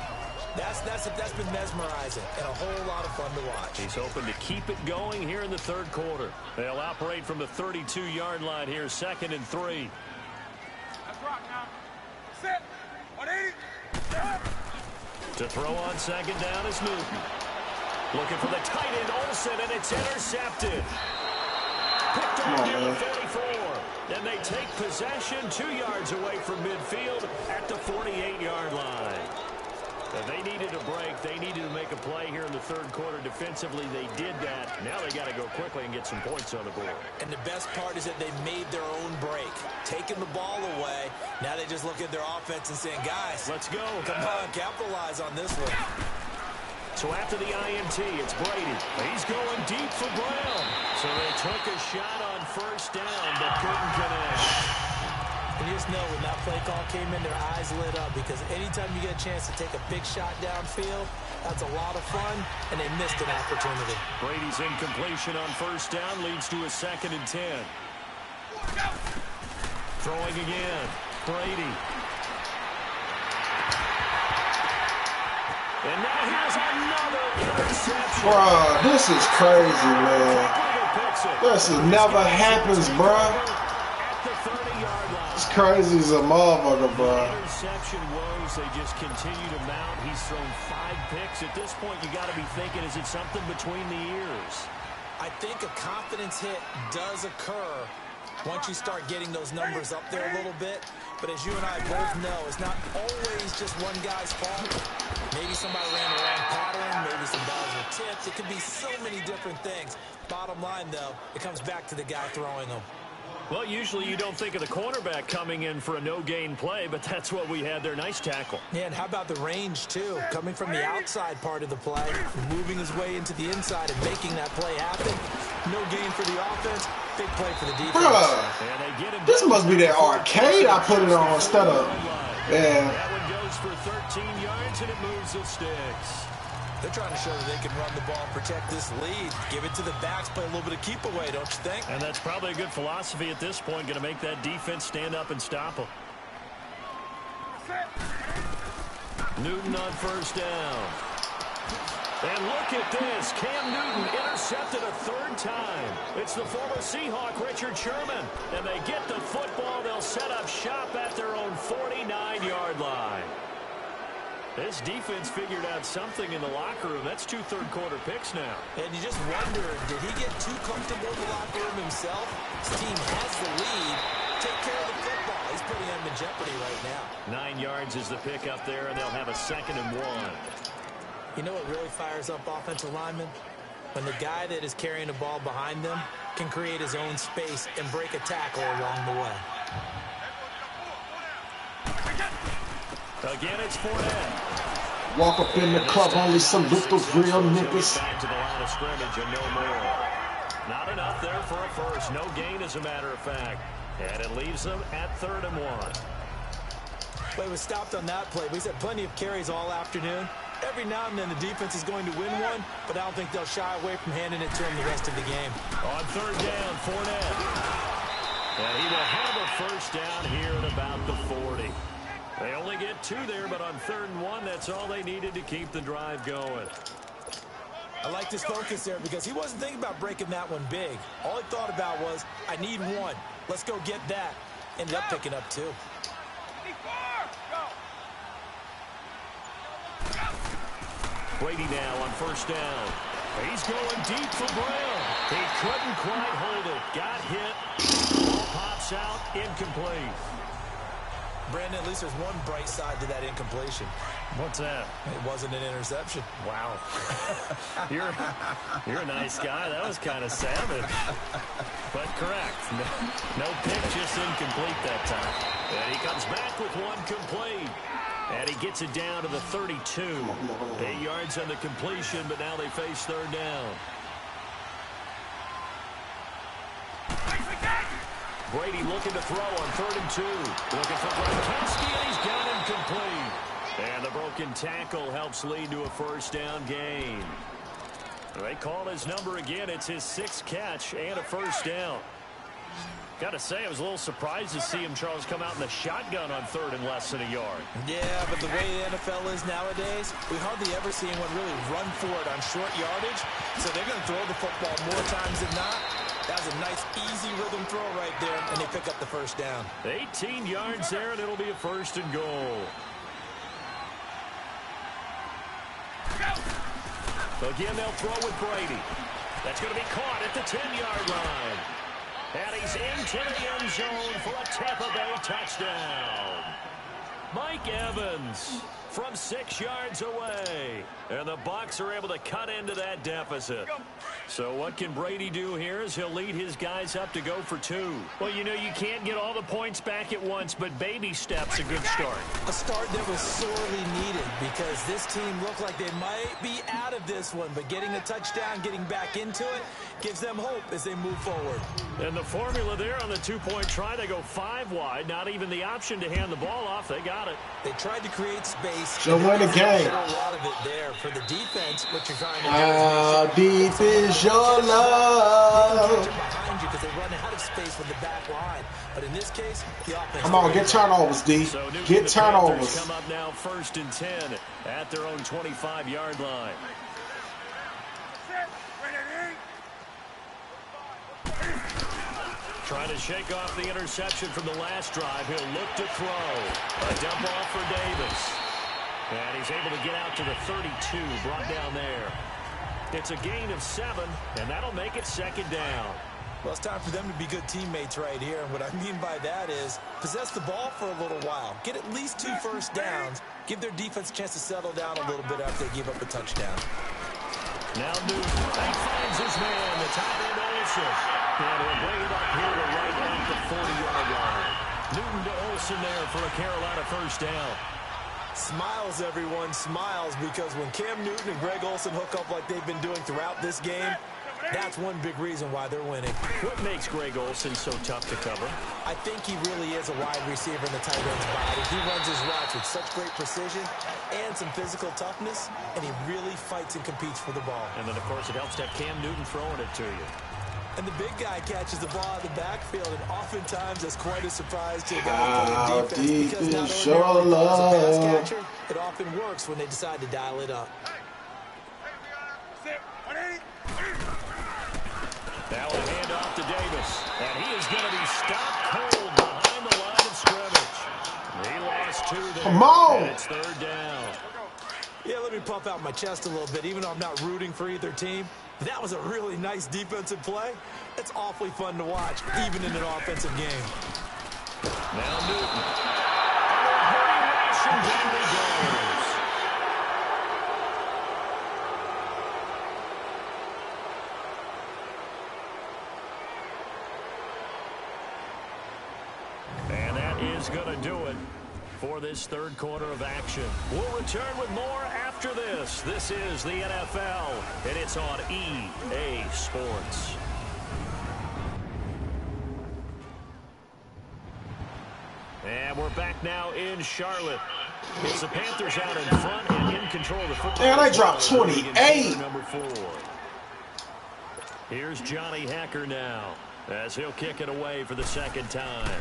That's been mesmerizing and a whole lot of fun to watch. He's hoping to keep it going here in the 3rd quarter. They'll operate from the 32-yard line here, 2nd and 3. Let's rock now. Sit. 180. To throw on second down is Newton. Looking for the tight end, Olsen, and it's intercepted. Picked up near the 44. And they take possession 2 yards away from midfield at the 48-yard line. And they needed a break. They needed to make a play here in the third quarter. Defensively, they did that. Now they got to go quickly and get some points on the board. And the best part is that they made their own break. Taking the ball away. Now they just look at their offense and saying, guys, let's go. Come on, capitalize on this one. So after the INT, it's Brady. He's going deep for Brown. So they took a shot on first down, but couldn't connect. And you just know when that play call came in, their eyes lit up, because anytime you get a chance to take a big shot downfield, that's a lot of fun, and they missed an opportunity. Brady's incompletion on first down leads to a 2nd and 10. Throwing again. Brady. And now here's another interception. Bruh, this is crazy, man. This never happens, bruh. It's crazy as a motherfucker, bruh. Interception woes, they just continue to mount. He's thrown 5 picks. At this point, you got to be thinking, is it something between the ears? I think a confidence hit does occur once you start getting those numbers up there a little bit. But as you and I both know, it's not always just one guy's fault. Maybe somebody ran the wrong pattern. Maybe some balls were tipped. It could be so many different things. Bottom line, though, it comes back to the guy throwing them. Well, usually you don't think of the cornerback coming in for a no-gain play, but that's what we had there. Nice tackle. Yeah, and how about the range, too? Coming from the outside part of the play, moving his way into the inside and making that play happen. No gain for the offense, big play for the defense. Bruh, this must be that arcade I put it on instead of... Yeah. That one goes for 13 yards, and it moves the sticks. They're trying to show that they can run the ball and protect this lead. Give it to the backs, play a little bit of keep away, don't you think? And that's probably a good philosophy at this point, going to make that defense stand up and stop them. Newton on first down. And look at this. Cam Newton intercepted a 3rd time. It's the former Seahawk, Richard Sherman. And they get the football. They'll set up shop at their own 49-yard line. This defense figured out something in the locker room. That's 2 third-quarter picks now. And you just wonder, did he get too comfortable in the locker room himself? His team has the lead. Take care of the football. He's putting them in jeopardy right now. 9 yards is the pick up there, and they'll have a 2nd and 1. You know what really fires up offensive linemen? When the guy that is carrying the ball behind them can create his own space and break a tackle along the way. Again, it's Fournette. Walk up in the club, only salute those real niggas. Back to the line of scrimmage and no more. Not enough there for a first. No gain, as a matter of fact. And it leaves them at 3rd and 1. Play was stopped on that play. We've had plenty of carries all afternoon. Every now and then the defense is going to win one, but I don't think they'll shy away from handing it to him the rest of the game. On 3rd down, Fournette. And he will have a first down here at about the 40. They only get 2 there, but on 3rd and 1, that's all they needed to keep the drive going. I liked his focus there because he wasn't thinking about breaking that one big. All he thought about was, I need 1. Let's go get that. Ended up picking up 2. Brady now on first down. He's going deep for Brown. He couldn't quite hold it. Got hit. Ball pops out. Incomplete. Brandon, at least there's one bright side to that incompletion. What's that? It wasn't an interception. Wow. You're a nice guy. That was kind of savage. But correct. No pick, just incomplete that time. And he comes back with one complete. And he gets it down to the 32. 8 yards on the completion, but now they face 3rd down. Brady looking to throw on 3rd and 2. Looking for Gronkowski, and he's got him complete. And the broken tackle helps lead to a first down gain. They call his number again. It's his 6th catch and a first down. Got to say, I was a little surprised to see him, Charles, come out in the shotgun on 3rd and less than a yard. Yeah, but the way the NFL is nowadays, we hardly ever see anyone really run for it on short yardage. So they're going to throw the football more times than not. That was a nice, easy rhythm throw right there, and they pick up the first down. 18 yards there, and it'll be a 1st and goal. Again, they'll throw with Brady. That's going to be caught at the 10-yard line. And he's into the end zone for a Tampa Bay touchdown. Mike Evans from 6 yards away. And the Bucs are able to cut into that deficit. So what can Brady do here is he'll lead his guys up to go for 2. Well, you know, you can't get all the points back at once, but baby steps a good start. A start that was sorely needed because this team looked like they might be out of this one, but getting a touchdown, getting back into it, gives them hope as they move forward. And the formula there on the 2-point try, they go 5 wide, not even the option to hand the ball off. They got it. They tried to create space. She'll win the game. A lot of it there for the defense. What you're trying to do is How deep is your love? behind you because they run out of space with the back line. But in this case, the offense. Come on, get turnovers, D. So Get turnovers. come up now 1st and 10 at their own 25-yard line. Trying to shake off the interception from the last drive. He'll look to throw. A dump off for Davis. And he's able to get out to the 32, brought down there. It's a gain of 7, and that'll make it 2nd down. Well, it's time for them to be good teammates right here. And what I mean by that is possess the ball for a little while. Get at least 2 first downs. Give their defense a chance to settle down a little bit after they give up a touchdown. Now Newton. He finds his man, the tight end Olsen. And he'll bring it up here to right at the 40-yard line. Newton to Olsen there for a Carolina first down. Smiles, everyone, smiles, because when Cam Newton and Greg Olsen hook up like they've been doing throughout this game, that's one big reason why they're winning. What makes Greg Olsen so tough to cover? I think he really is a wide receiver in the tight end's body. He runs his routes with such great precision and some physical toughness, and he really fights and competes for the ball. And then, of course, it helps to have Cam Newton throwing it to you. And the big guy catches the ball out of the backfield, and oftentimes that's quite a surprise to a guy playing defense. Because not only as a pass catcher, it often works when they decide to dial it up. Now a handoff to Davis. And he is going to be stopped cold behind the line of scrimmage. He lost 2 there. Come on! And it's 3rd down. Yeah, let me puff out my chest a little bit, even though I'm not rooting for either team. That was a really nice defensive play. It's awfully fun to watch, even in an offensive game. Now Newton. And a hurry rush, and down he goes. And that is going to do it for this 3rd quarter of action. We'll return with more after this. This is the NFL, and it's on EA Sports. And we're back now in Charlotte. It's the Panthers out in front and in control of the football. Man, they dropped 28. Number 4. Here's Johnny Hacker now as he'll kick it away for the 2nd time.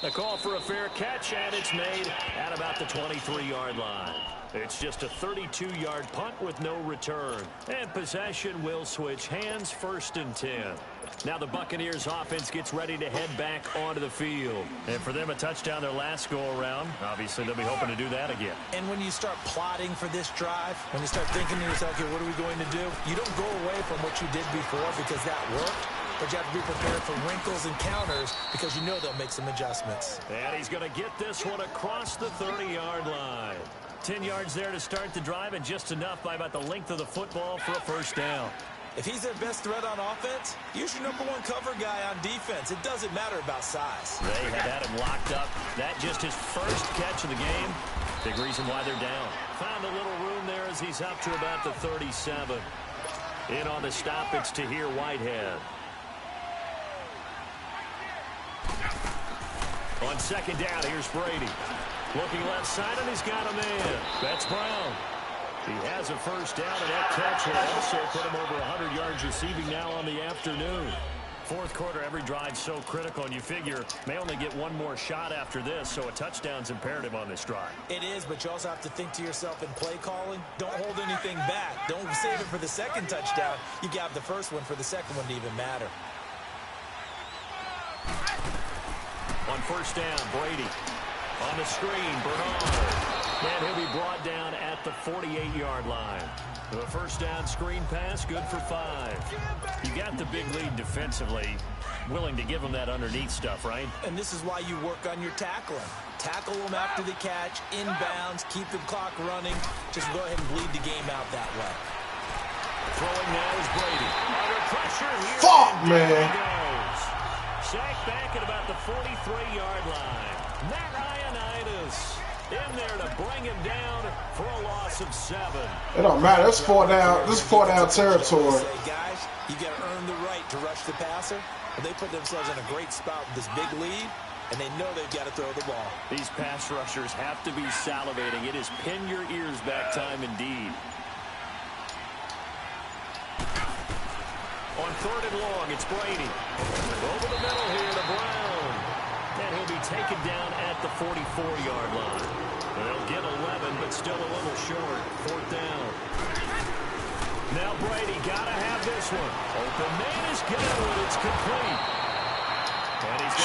A call for a fair catch, and it's made at about the 23-yard line. It's just a 32-yard punt with no return. And possession will switch hands, 1st and 10. Now the Buccaneers offense gets ready to head back onto the field. And for them, a touchdown their last go-around. Obviously, they'll be hoping to do that again. And when you start plotting for this drive, when you start thinking to yourself, okay, what are we going to do? You don't go away from what you did before because that worked. But you have to be prepared for wrinkles and counters because you know they'll make some adjustments. And he's going to get this one across the 30-yard line. 10 yards there to start the drive, and just enough by about the length of the football for a first down. If he's their best threat on offense, use your number 1 cover guy on defense. It doesn't matter about size. They have had him locked up. That just his first catch of the game. Big reason why they're down. Found a little room there as he's up to about the 37. In on the stop, it's Tahir Whitehead. On 2nd down, here's Brady. Looking left side, and he's got a man. That's Brown. He has a first down, and that catch will also put him over 100 yards receiving now on the afternoon. 4th quarter, every drive so critical, and you figure may only get one more shot after this, so a touchdown's imperative on this drive. It is, but you also have to think to yourself in play calling, don't hold anything back. Don't save it for the 2nd touchdown. You got the first one for the 2nd one to even matter. On 1st down, Brady. On the screen, Bernard. And he'll be brought down at the 48-yard line. The first down screen pass, good for 5. You got the big lead defensively. Willing to give them that underneath stuff, right? And this is why you work on your tackling. Tackle them after the catch, inbounds, keep the clock running. Just go ahead and bleed the game out that way. Throwing now is Brady. Under pressure here. Fuck, man. Sacked back at about the 43-yard line. Matt Ioannidis in there to bring him down for a loss of 7. It don't matter. This is 4 down. This is 4 down territory. Guys, you got to earn the right to rush the passer. And they put themselves in a great spot with this big lead, and they know they've got to throw the ball. These pass rushers have to be salivating. It is pin your ears back time indeed. On 3rd and long, it's Brady. Over the middle here to Brown. And he'll be taken down at the 44-yard line. They'll get 11, but still a little short. 4th down. Now Brady got to have this one. Open man is good. It's complete. And he's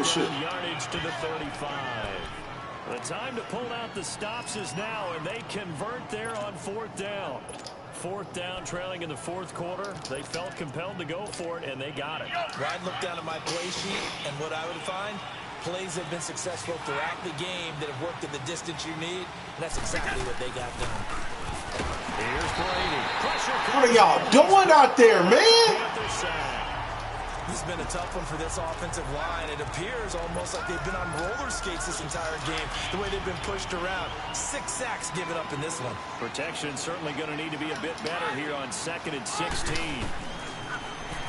Shit. yardage to the 35. The time to pull out the stops is now, and they convert there on 4th down. 4th down, trailing in the 4th quarter. They felt compelled to go for it, and they got it. I'd look down at my play sheet, and what I would find, plays have been successful throughout the game that have worked at the distance you need, and that's exactly what they got done. Here's Brady. What are y'all doing out there, man? This has been a tough one for this offensive line. It appears almost like they've been on roller skates this entire game, the way they've been pushed around. 6 sacks given up in this one. Protection certainly going to need to be a bit better here on 2nd and 16.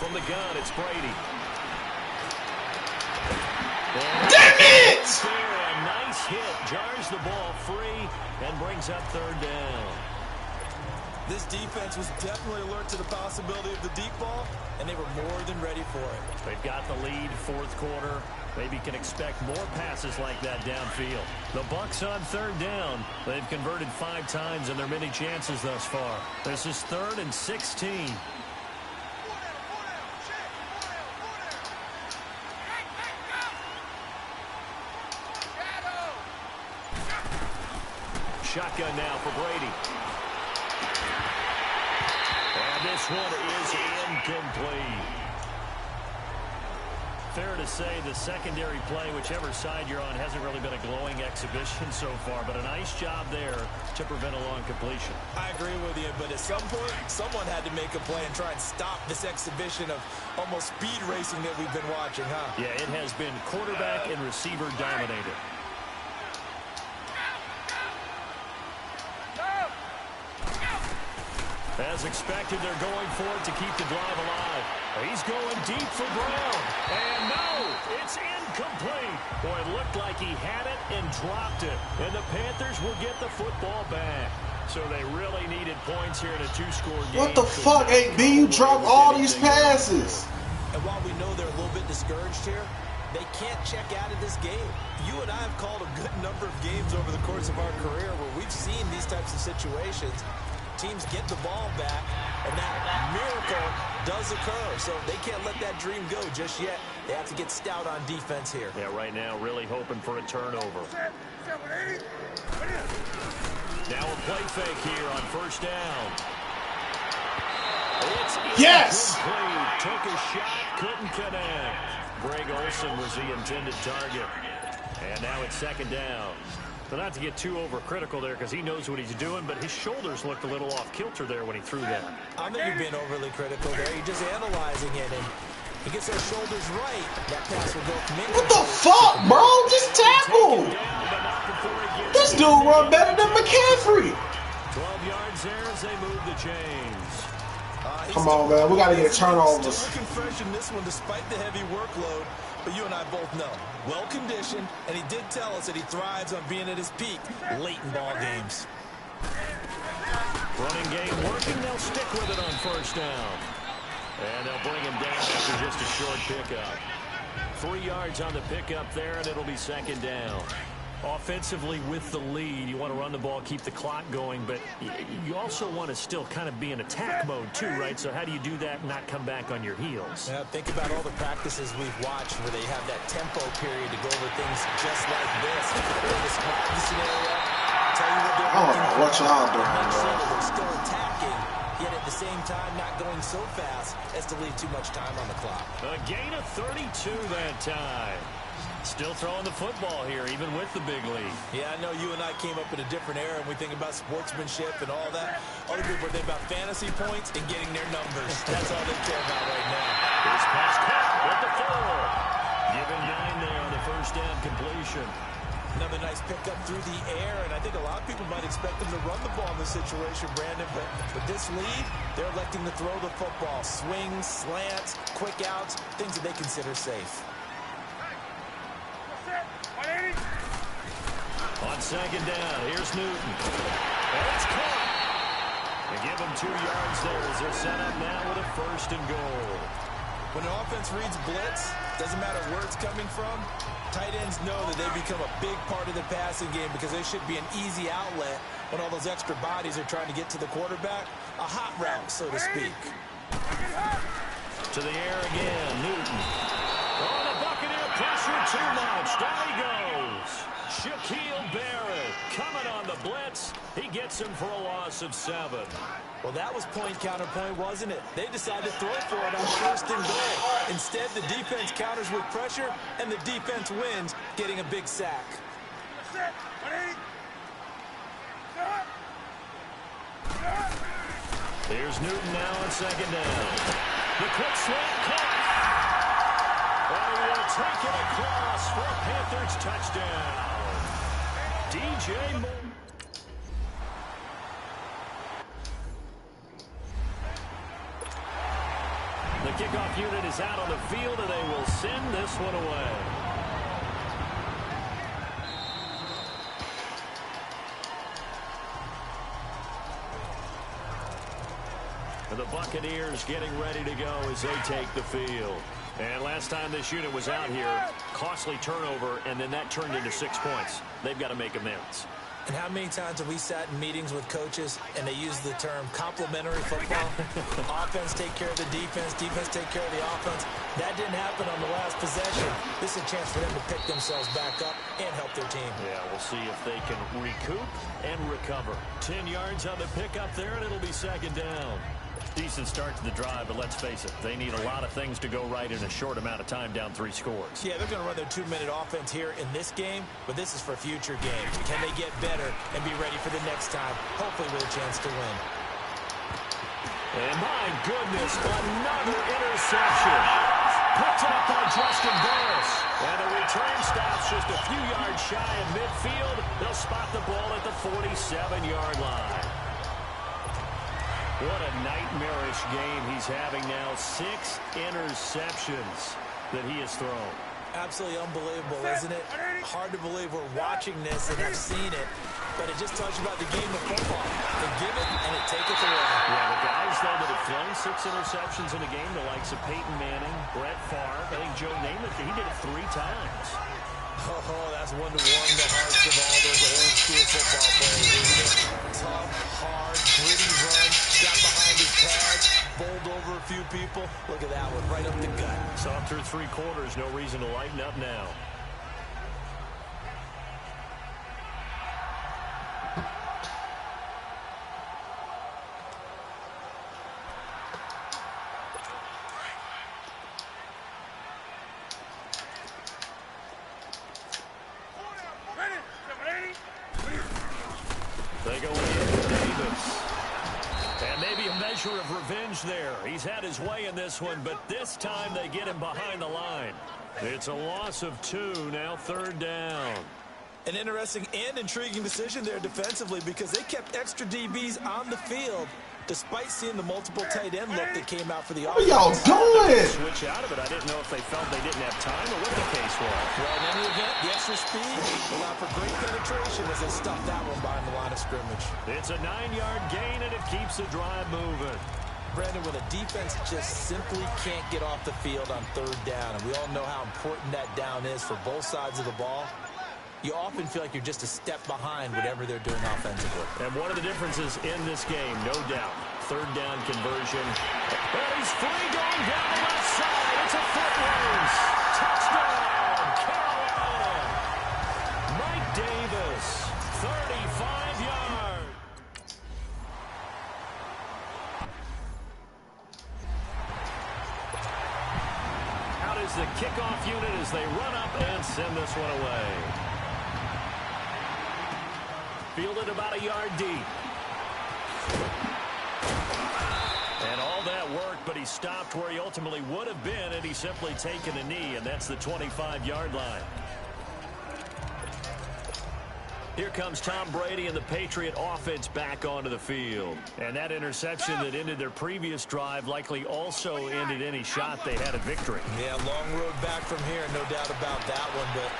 From the gun, it's Brady. Damn it! A nice hit, jars the ball free, and brings up 3rd down. This defense was definitely alert to the possibility of the deep ball, and they were more than ready for it. They've got the lead, 4th quarter. Maybe can expect more passes like that downfield. The Bucs on 3rd down. They've converted 5 times in their many chances thus far. This is 3rd and 16. Shotgun now for Brady. And this one is incomplete. Fair to say the secondary play, whichever side you're on, hasn't really been a glowing exhibition so far, but a nice job there to prevent a long completion. I agree with you, but at some point, someone had to make a play and try and stop this exhibition of almost speed racing that we've been watching, huh? Yeah, it has been quarterback and receiver dominated. As expected, they're going for it to keep the drive alive. He's going deep for Brown. And no, it's incomplete. Boy, it looked like he had it and dropped it. And the Panthers will get the football back. So they really needed points here in a 2-score game. What the fuck, AB? You dropped all these passes. And while we know they're a little bit discouraged here, they can't check out of this game. You and I have called a good number of games over the course of our career where we've seen these types of situations. Teams get the ball back, and that miracle does occur. So they can't let that dream go just yet. They have to get stout on defense here. Yeah, right now really hoping for a turnover. Now a play fake here on 1st down. It's incomplete. Took a shot, couldn't connect. Greg Olsen was the intended target. And now it's 2nd down. So not to get too overcritical there because he knows what he's doing, but his shoulders looked a little off kilter there when he threw that. I think you're being overly critical there. You're just analyzing it, and he gets those shoulders right. That pass will go from What the fuck, bro? Just tackle. This dude run better than McCaffrey. 12 yards there as they move the chains. Come on, man. We got to get turnovers. Still looking fresh in this one despite the heavy workload. But you and I both know, well-conditioned, and he did tell us that he thrives on being at his peak late in ball games. Running game working. They'll stick with it on 1st down. And they'll bring him down after just a short pickup. 3 yards on the pickup there, and it'll be 2nd down. Offensively with the lead, you want to run the ball, keep the clock going, but you also want to still kind of be in attack mode too, right? So how do you do that and not come back on your heels? Yeah, think about all the practices we've watched where they have that tempo period to go over things just like this. They describe the scenario, tell you what they're doing. What y'all doing, make sure bro? that they're still attacking, yet at the same time not going so fast as to leave too much time on the clock. A gain of 32 that time. Still throwing the football here, even with the big lead. Yeah, I know you and I came up in a different era, and we think about sportsmanship and all that. Other people think about fantasy points and getting their numbers. That's all they care about right now. This pass caught with the 4. Given 9 there on the first down completion. Another nice pickup through the air, and I think a lot of people might expect them to run the ball in this situation, Brandon, but with this lead, they're electing to throw the football. Swings, slants, quick outs, things that they consider safe. On second down, here's Newton. And it's caught. They give him 2 yards there as they're set up now with a 1st and goal. When an offense reads blitz, doesn't matter where it's coming from, tight ends know that they become a big part of the passing game because they should be an easy outlet when all those extra bodies are trying to get to the quarterback. A hot route, so to speak. To the air again, Newton. Oh, the Buccaneer pressure too much. Down he goes. Shaquille Barrett coming on the blitz. He gets him for a loss of 7. Well, that was point counterpoint, wasn't it? They decided to throw for it on 1st and goal. Instead, the defense counters with pressure, and the defense wins, getting a big sack. Here's Newton now on second down. The quick slant caught. And he will take it across for a Panthers touchdown. DJ Moore. The kickoff unit is out on the field, and they will send this one away. And the Buccaneers getting ready to go as they take the field. And last time this unit was out here, costly turnover, and then that turned into 6 points. They've got to make amends. And how many times have we sat in meetings with coaches and they use the term complementary football? Offense take care of the defense, defense take care of the offense. That didn't happen on the last possession. This is a chance for them to pick themselves back up and help their team. Yeah, we'll see if they can recoup and recover. 10 yards on the pickup there, and it'll be second down. Decent start to the drive, but let's face it, they need a lot of things to go right in a short amount of time, down 3 scores. Yeah, they're going to run their 2-minute offense here in this game, but this is for future games. Can they get better and be ready for the next time, hopefully with a chance to win? And my goodness, another interception. Picked up by Justin Burris. And the return stops just a few yards shy of midfield. They'll spot the ball at the 47-yard line. What a nightmarish game he's having now. 6 interceptions that he has thrown. Absolutely unbelievable, isn't it? Hard to believe we're watching this and have seen it, but it just tells you about the game of football. They give it and it taketh away. Yeah, the guys, though, that have thrown 6 interceptions in a game, the likes of Peyton Manning, Brett Favre, I think Joe Namath, he did it 3 times. Oh, that's one to warm the hearts of all those old-school football players, isn't it? Tough, hard, gritty run, got behind his pads, bowled over a few people. Look at that one, right up the gut. Saw through 3 quarters, no reason to lighten up now. They go in to Davis. And maybe a measure of revenge there. He's had his way in this one, but this time they get him behind the line. It's a loss of 2, now 3rd down. An interesting and intriguing decision there defensively because they kept extra DBs on the field despite seeing the multiple tight end look that came out for the offense. What y'all doing? Switch out of it. I didn't know if they felt they didn't have time or what the case was. Well, in any event, the extra speed allowed for great penetration as they stuffed that one behind the line of scrimmage. It's a 9-yard gain, and it keeps the drive moving. Brandon, when a defense just simply can't get off the field on 3rd down, and we all know how important that down is for both sides of the ball, you often feel like you're just a step behind whatever they're doing offensively. And one of the differences in this game, no doubt, third down conversion. And he's free going down the left side. It's a foot race. Touchdown, Carolina. Mike Davis, 35 yards. Out is the kickoff unit as they run up and send this one away. Fielded about a yard deep. And all that worked, but he stopped where he ultimately would have been had he simply taken a knee, and that's the 25-yard line. Here comes Tom Brady and the Patriot offense back onto the field. And that interception that ended their previous drive likely also ended any shot they had at victory. Yeah, long road back from here, no doubt about that one, but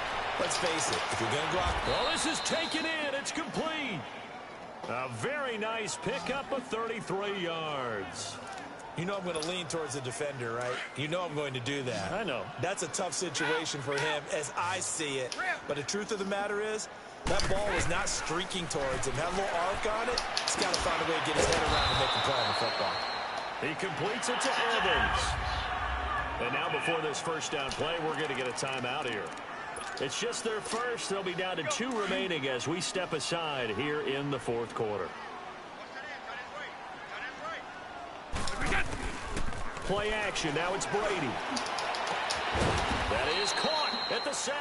let's face it, if you're going to go out... Well, this is taken in. It's complete. A very nice pickup of 33 yards. You know I'm going to lean towards the defender, right? You know I'm going to do that. I know. That's a tough situation for him as I see it. But the truth of the matter is, that ball was not streaking towards him. Had a little arc on it. He's got to find a way to get his head around and make a play on the football. He completes it to Evans. And now before this first down play, we're going to get a timeout here. It's just their first. They'll be down to 2 remaining as we step aside here in the fourth quarter. Play action. Now it's Brady. That is caught at the 7.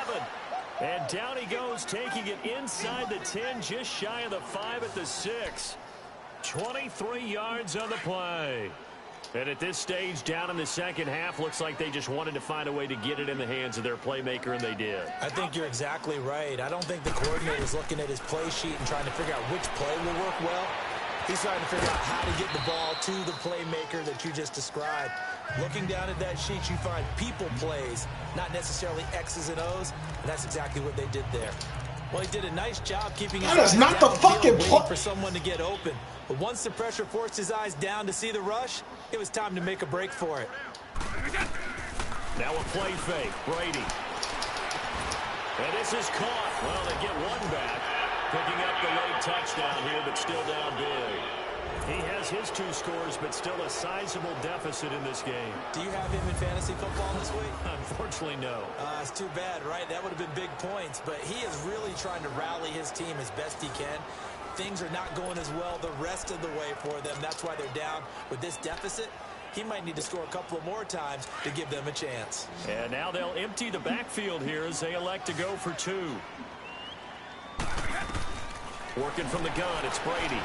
And down he goes, taking it inside the 10, just shy of the 5 at the 6. 23 yards on the play. And at this stage, down in the second half, looks like they just wanted to find a way to get it in the hands of their playmaker, and they did. I think you're exactly right. I don't think the coordinator is looking at his play sheet and trying to figure out which play will work well. He's trying to figure out how to get the ball to the playmaker that you just described. Looking down at that sheet, you find people plays, not necessarily X's and O's, and that's exactly what they did there. Well, he did a nice job keeping his eyes not the fucking waiting for someone to get open. But once the pressure forced his eyes down to see the rush, it was time to make a break for it. Now a play fake, Brady. And this is caught. Well, they get one back. Picking up the late touchdown here, but still down big. He has his 2 scores, but still a sizable deficit in this game. Do you have him in fantasy football this week? Unfortunately, no. It's too bad, right? That would have been big points, but he is really trying to rally his team as best he can. Things are not going as well the rest of the way for them. That's why they're down with this deficit. He might need to score a couple of more times to give them a chance. And now they'll empty the backfield here as they elect to go for 2. Working from the gun, it's Brady.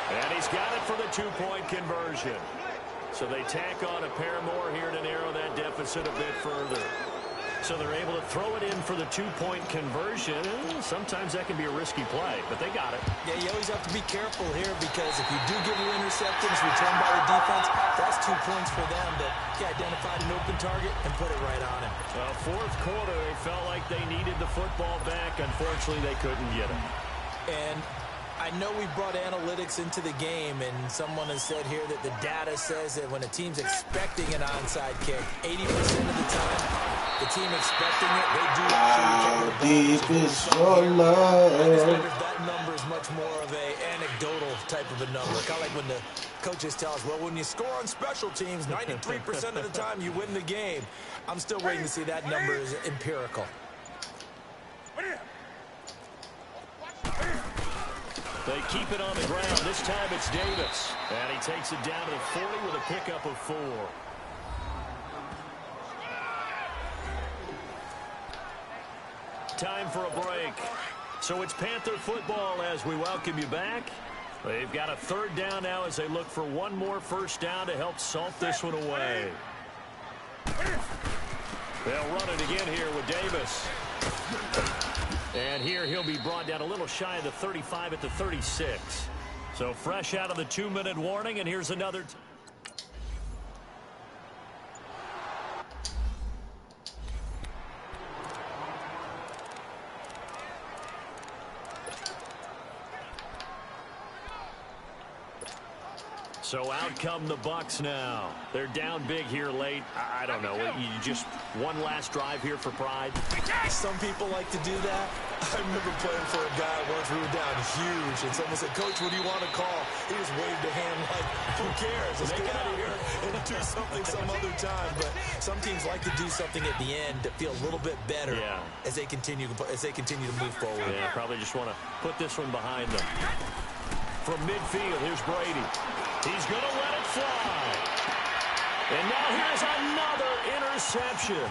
And he's got it for the 2-point conversion. So they tack on a pair more here to narrow that deficit a bit further. So they're able to throw it in for the 2-point conversion. Sometimes that can be a risky play, but they got it. Yeah, you always have to be careful here because if you do get your interceptions returned by the defense, that's 2 points for them that he identified an open target and put it right on him. Well, fourth quarter, they felt like they needed the football back. Unfortunately, they couldn't get it. And I know we brought analytics into the game, and someone has said here that the data says that when a team's expecting an onside kick, 80% of the time, the team expecting it, they do How deep is your love? I just wonder if that number is much more of a anecdotal type of a number. Kind of like when the coaches tell us, well, when you score on special teams, 93% of the time you win the game. I'm still waiting to see that number is empirical. They keep it on the ground. This time it's Davis. And he takes it down to the 40 with a pickup of 4. Time for a break. So it's Panther football as we welcome you back. They've got a 3rd down now as they look for one more first down to help salt this one away. They'll run it again here with Davis. And here he'll be brought down a little shy of the 35 at the 36. So fresh out of the 2-minute warning, and here's another. So out come the Bucs now. They're down big here late. I don't know. You just one last drive here for pride. Some people like to do that. I remember playing for a guy once. We were down huge, and someone said, "Coach, what do you want to call?" He just waved a hand like, "Who cares? Let's get out of here and do something some other time." But some teams like to do something at the end to feel a little bit better as they continue to move forward. Yeah, probably just want to put this one behind them. From midfield, here's Brady. He's going to let it fly. And now here's another interception.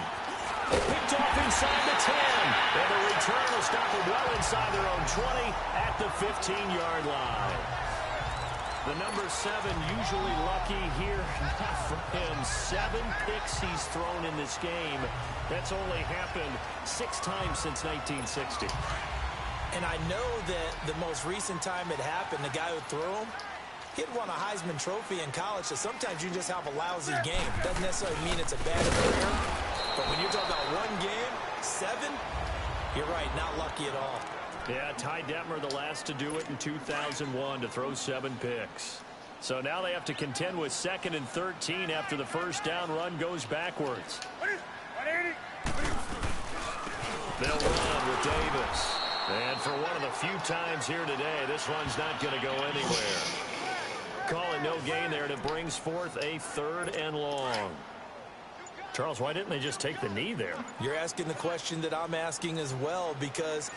Picked off inside the 10. And the return will stop it well inside their own 20 at the 15-yard line. The number 7 usually lucky here. Not for him. 7 picks he's thrown in this game. That's only happened 6 times since 1960. And I know that the most recent time it happened, the guy who threw him, he'd won a Heisman Trophy in college, so sometimes you just have a lousy game. Doesn't necessarily mean it's a bad career, but when you're talking about one game, 7, you're right, not lucky at all. Yeah, Ty Detmer the last to do it in 2001 to throw 7 picks. So now they have to contend with 2nd and 13 after the first down run goes backwards. They'll run with Davis. And for one of the few times here today, this run's not going to go anywhere. Call it no gain there, and it brings forth a 3rd and long. Charles, why didn't they just take the knee there? You're asking the question that I'm asking as well, because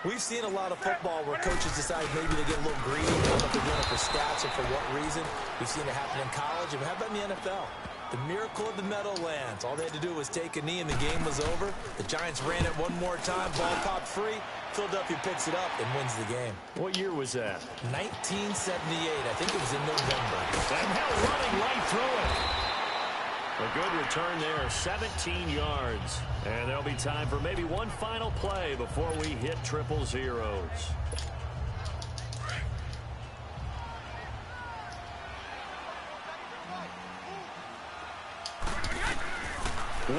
we've seen a lot of football where coaches decide maybe they get a little greedy. I don't know if they're doing it for stats or for what reason. We've seen it happen in college. And how about in the NFL? The miracle of the Meadowlands. All they had to do was take a knee and the game was over. The Giants ran it one more time. Ball popped free. Philadelphia picks it up and wins the game. What year was that? 1978. I think it was in November. And now running right through it. A good return there, 17 yards. And there'll be time for maybe one final play before we hit triple zeros.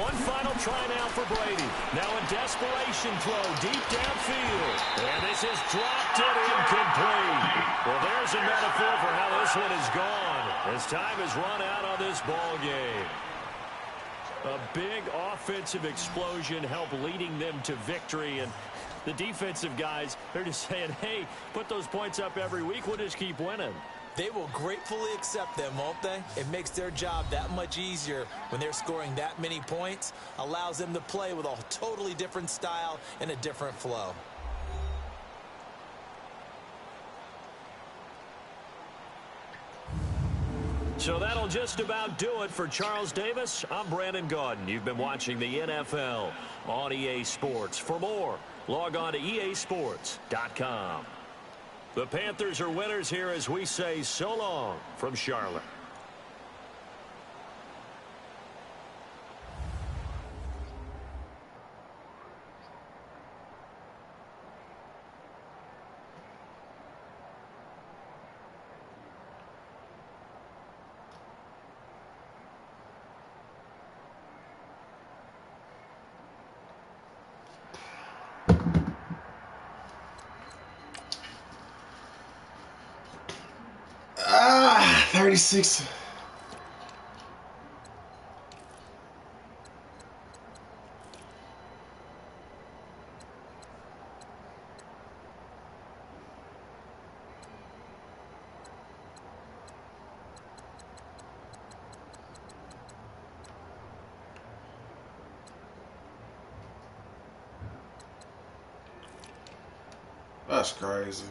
One final try now for Brady. Now a desperation throw deep downfield. And this is dropped it incomplete. Well, there's a metaphor for how this one is gone. As time has run out on this ball game. A big offensive explosion helped leading them to victory. And the defensive guys, they're just saying, hey, put those points up every week. We'll just keep winning. They will gratefully accept them, won't they? It makes their job that much easier when they're scoring that many points. Allows them to play with a totally different style and a different flow. So that'll just about do it for Charles Davis. I'm Brandon Gaudin. You've been watching the NFL on EA Sports. For more, log on to easports.com. The Panthers are winners here as we say so long from Charlotte. Ah, 36. That's crazy.